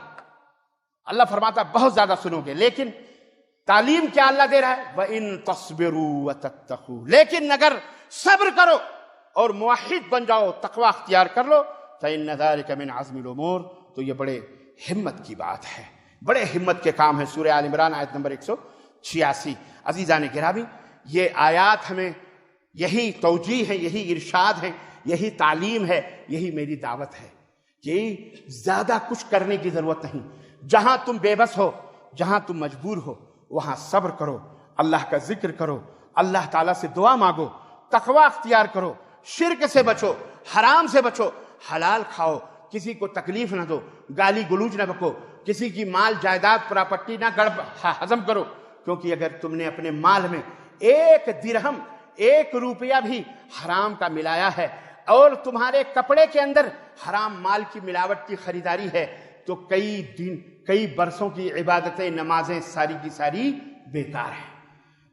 اللہ فرماتا بہت زیادہ سنو گے، لیکن تعلیم کیا اللہ دے رہا ہے؟ وَإِن تَصْبِرُوا وَتَتَّقُوا، لیکن اگر صبر کرو اور موحد بن جاؤ، تقوی اختیار کر لو، فَإِنَّ ذَلِكَ مِنْ عَزْمِ الْأُمُورِ، تو یہ بڑے ہمت کی بات ہے، بڑے ہمت کے کام ہے۔ سورہ آل عمران آیت نمبر 186۔ عزیزان گرامی، یہ آیات ہمیں یہی توجیہ ہے، یہی ارشاد ہے، یہی تعلیم ہے، یہی میری دعوت ہے کہ زیادہ کچھ کرنے کی ضرورت نہیں۔ جہاں تم بے بس ہو، جہاں تم مجبور ہو، وہاں صبر کرو، اللہ کا ذکر کرو، اللہ تعالیٰ سے دعا مانگو، تقوی اختیار کرو، شرک سے بچو، حرام سے بچو، حلال کھاؤ، کسی کو تکلیف نہ دو، گالی گلوچ نہ بکو، کسی کی مال جائیداد پراپرٹی نہ ہضم کرو، کیونکہ اگر تم نے اپنے مال میں 1 درہم، 1 روپیہ بھی حرام کا ملایا ہے، اور تمہارے کپڑے کے اندر حرام مال کی ملاوٹ کی خریداری ہے، تو کئی دن، کئی برسوں کی عبادتیں، نمازیں ساری کی ساری بیکار ہیں۔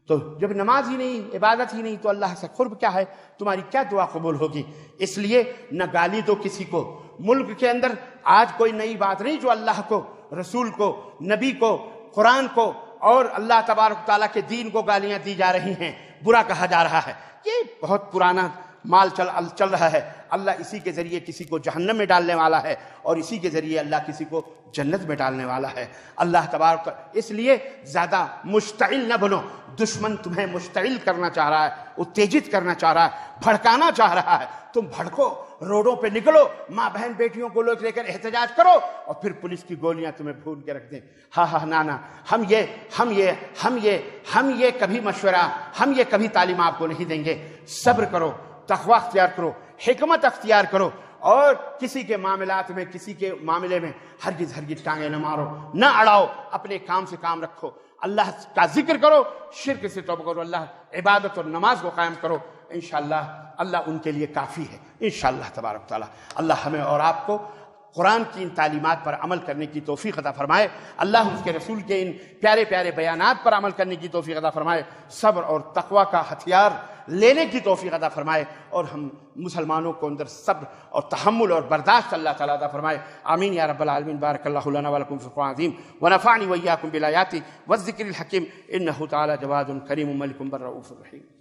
تو جب نماز ہی نہیں، عبادت ہی نہیں، تو اللہ سے قرب کیا ہے؟ تمہاری کیا دعا قبول ہوگی؟ اس لیے نہ گالی دو کسی کو۔ ملک کے اندر آج کوئی نئی بات نہیں جو اللہ کو، رسول کو، نبی کو، قرآن کو اور اللہ تبارک تعالیٰ کے دین کو گالیاں دی جا رہی ہیں، برا کہا جا رہا ہے۔ یہ بہت پرانا مال چل رہا ہے، اللہ اسی کے ذریعے کسی کو جہنم میں ڈالنے والا ہے اور اسی کے ذریعے اللہ کسی کو جنت میں ڈالنے والا ہے۔ اللہ تبارک، اس لیے زیادہ مشتعل نہ بنو، دشمن تمہیں مشتعل کرنا چاہ رہا ہے، اتیجت کرنا چاہ رہا ہے، بھڑکانا چاہ رہا ہے، تم بھڑکو، روڈوں پہ نکلو، ماں بہن بیٹیوں کو لے کر احتجاج کرو اور پھر پولیس کی گولیاں تمہیں بھون کے رکھ دیں۔ ہاں نا، ہم یہ کبھی مشورہ، ہم یہ کبھی تعلیم آپ کو نہیں دیں گے۔ صبر کرو، تقوی اختیار کرو، حکمت اختیار کرو، اور کسی کے معاملات میں، کسی کے معاملے میں ہرگز ٹانگیں نہ مارو، نہ اڑاؤ، اپنے کام سے کام رکھو، اللہ کا ذکر کرو، شرک سے توبہ کرو، اللہ عبادت اور نماز کو قائم کرو، انشاءاللہ اللہ ان کے لیے کافی ہے انشاءاللہ تبارک تعالی۔ اللہ ہمیں اور آپ کو قرآن کی ان تعلیمات پر عمل کرنے کی توفیق عطا فرمائے، اللہ اس کے رسول کے ان پیارے پیارے بیانات پر عمل کرنے کی توفیق عطا فرمائے، صبر اور تقوی کا ہتھیار لینے کی توفیق عطا فرمائے، اور ہم مسلمانوں کو اندر صبر اور تحمل اور برداشت اللہ تعالیٰ عطا فرمائے۔ آمین یا رب العالمین۔ بارک اللہ لنا ولکم فی القرآن العظیم ونفعنی وإیاکم بالآیات والذکر الحکیم، انہ تعالی جواد کریم ملک بر رؤوف رحیم۔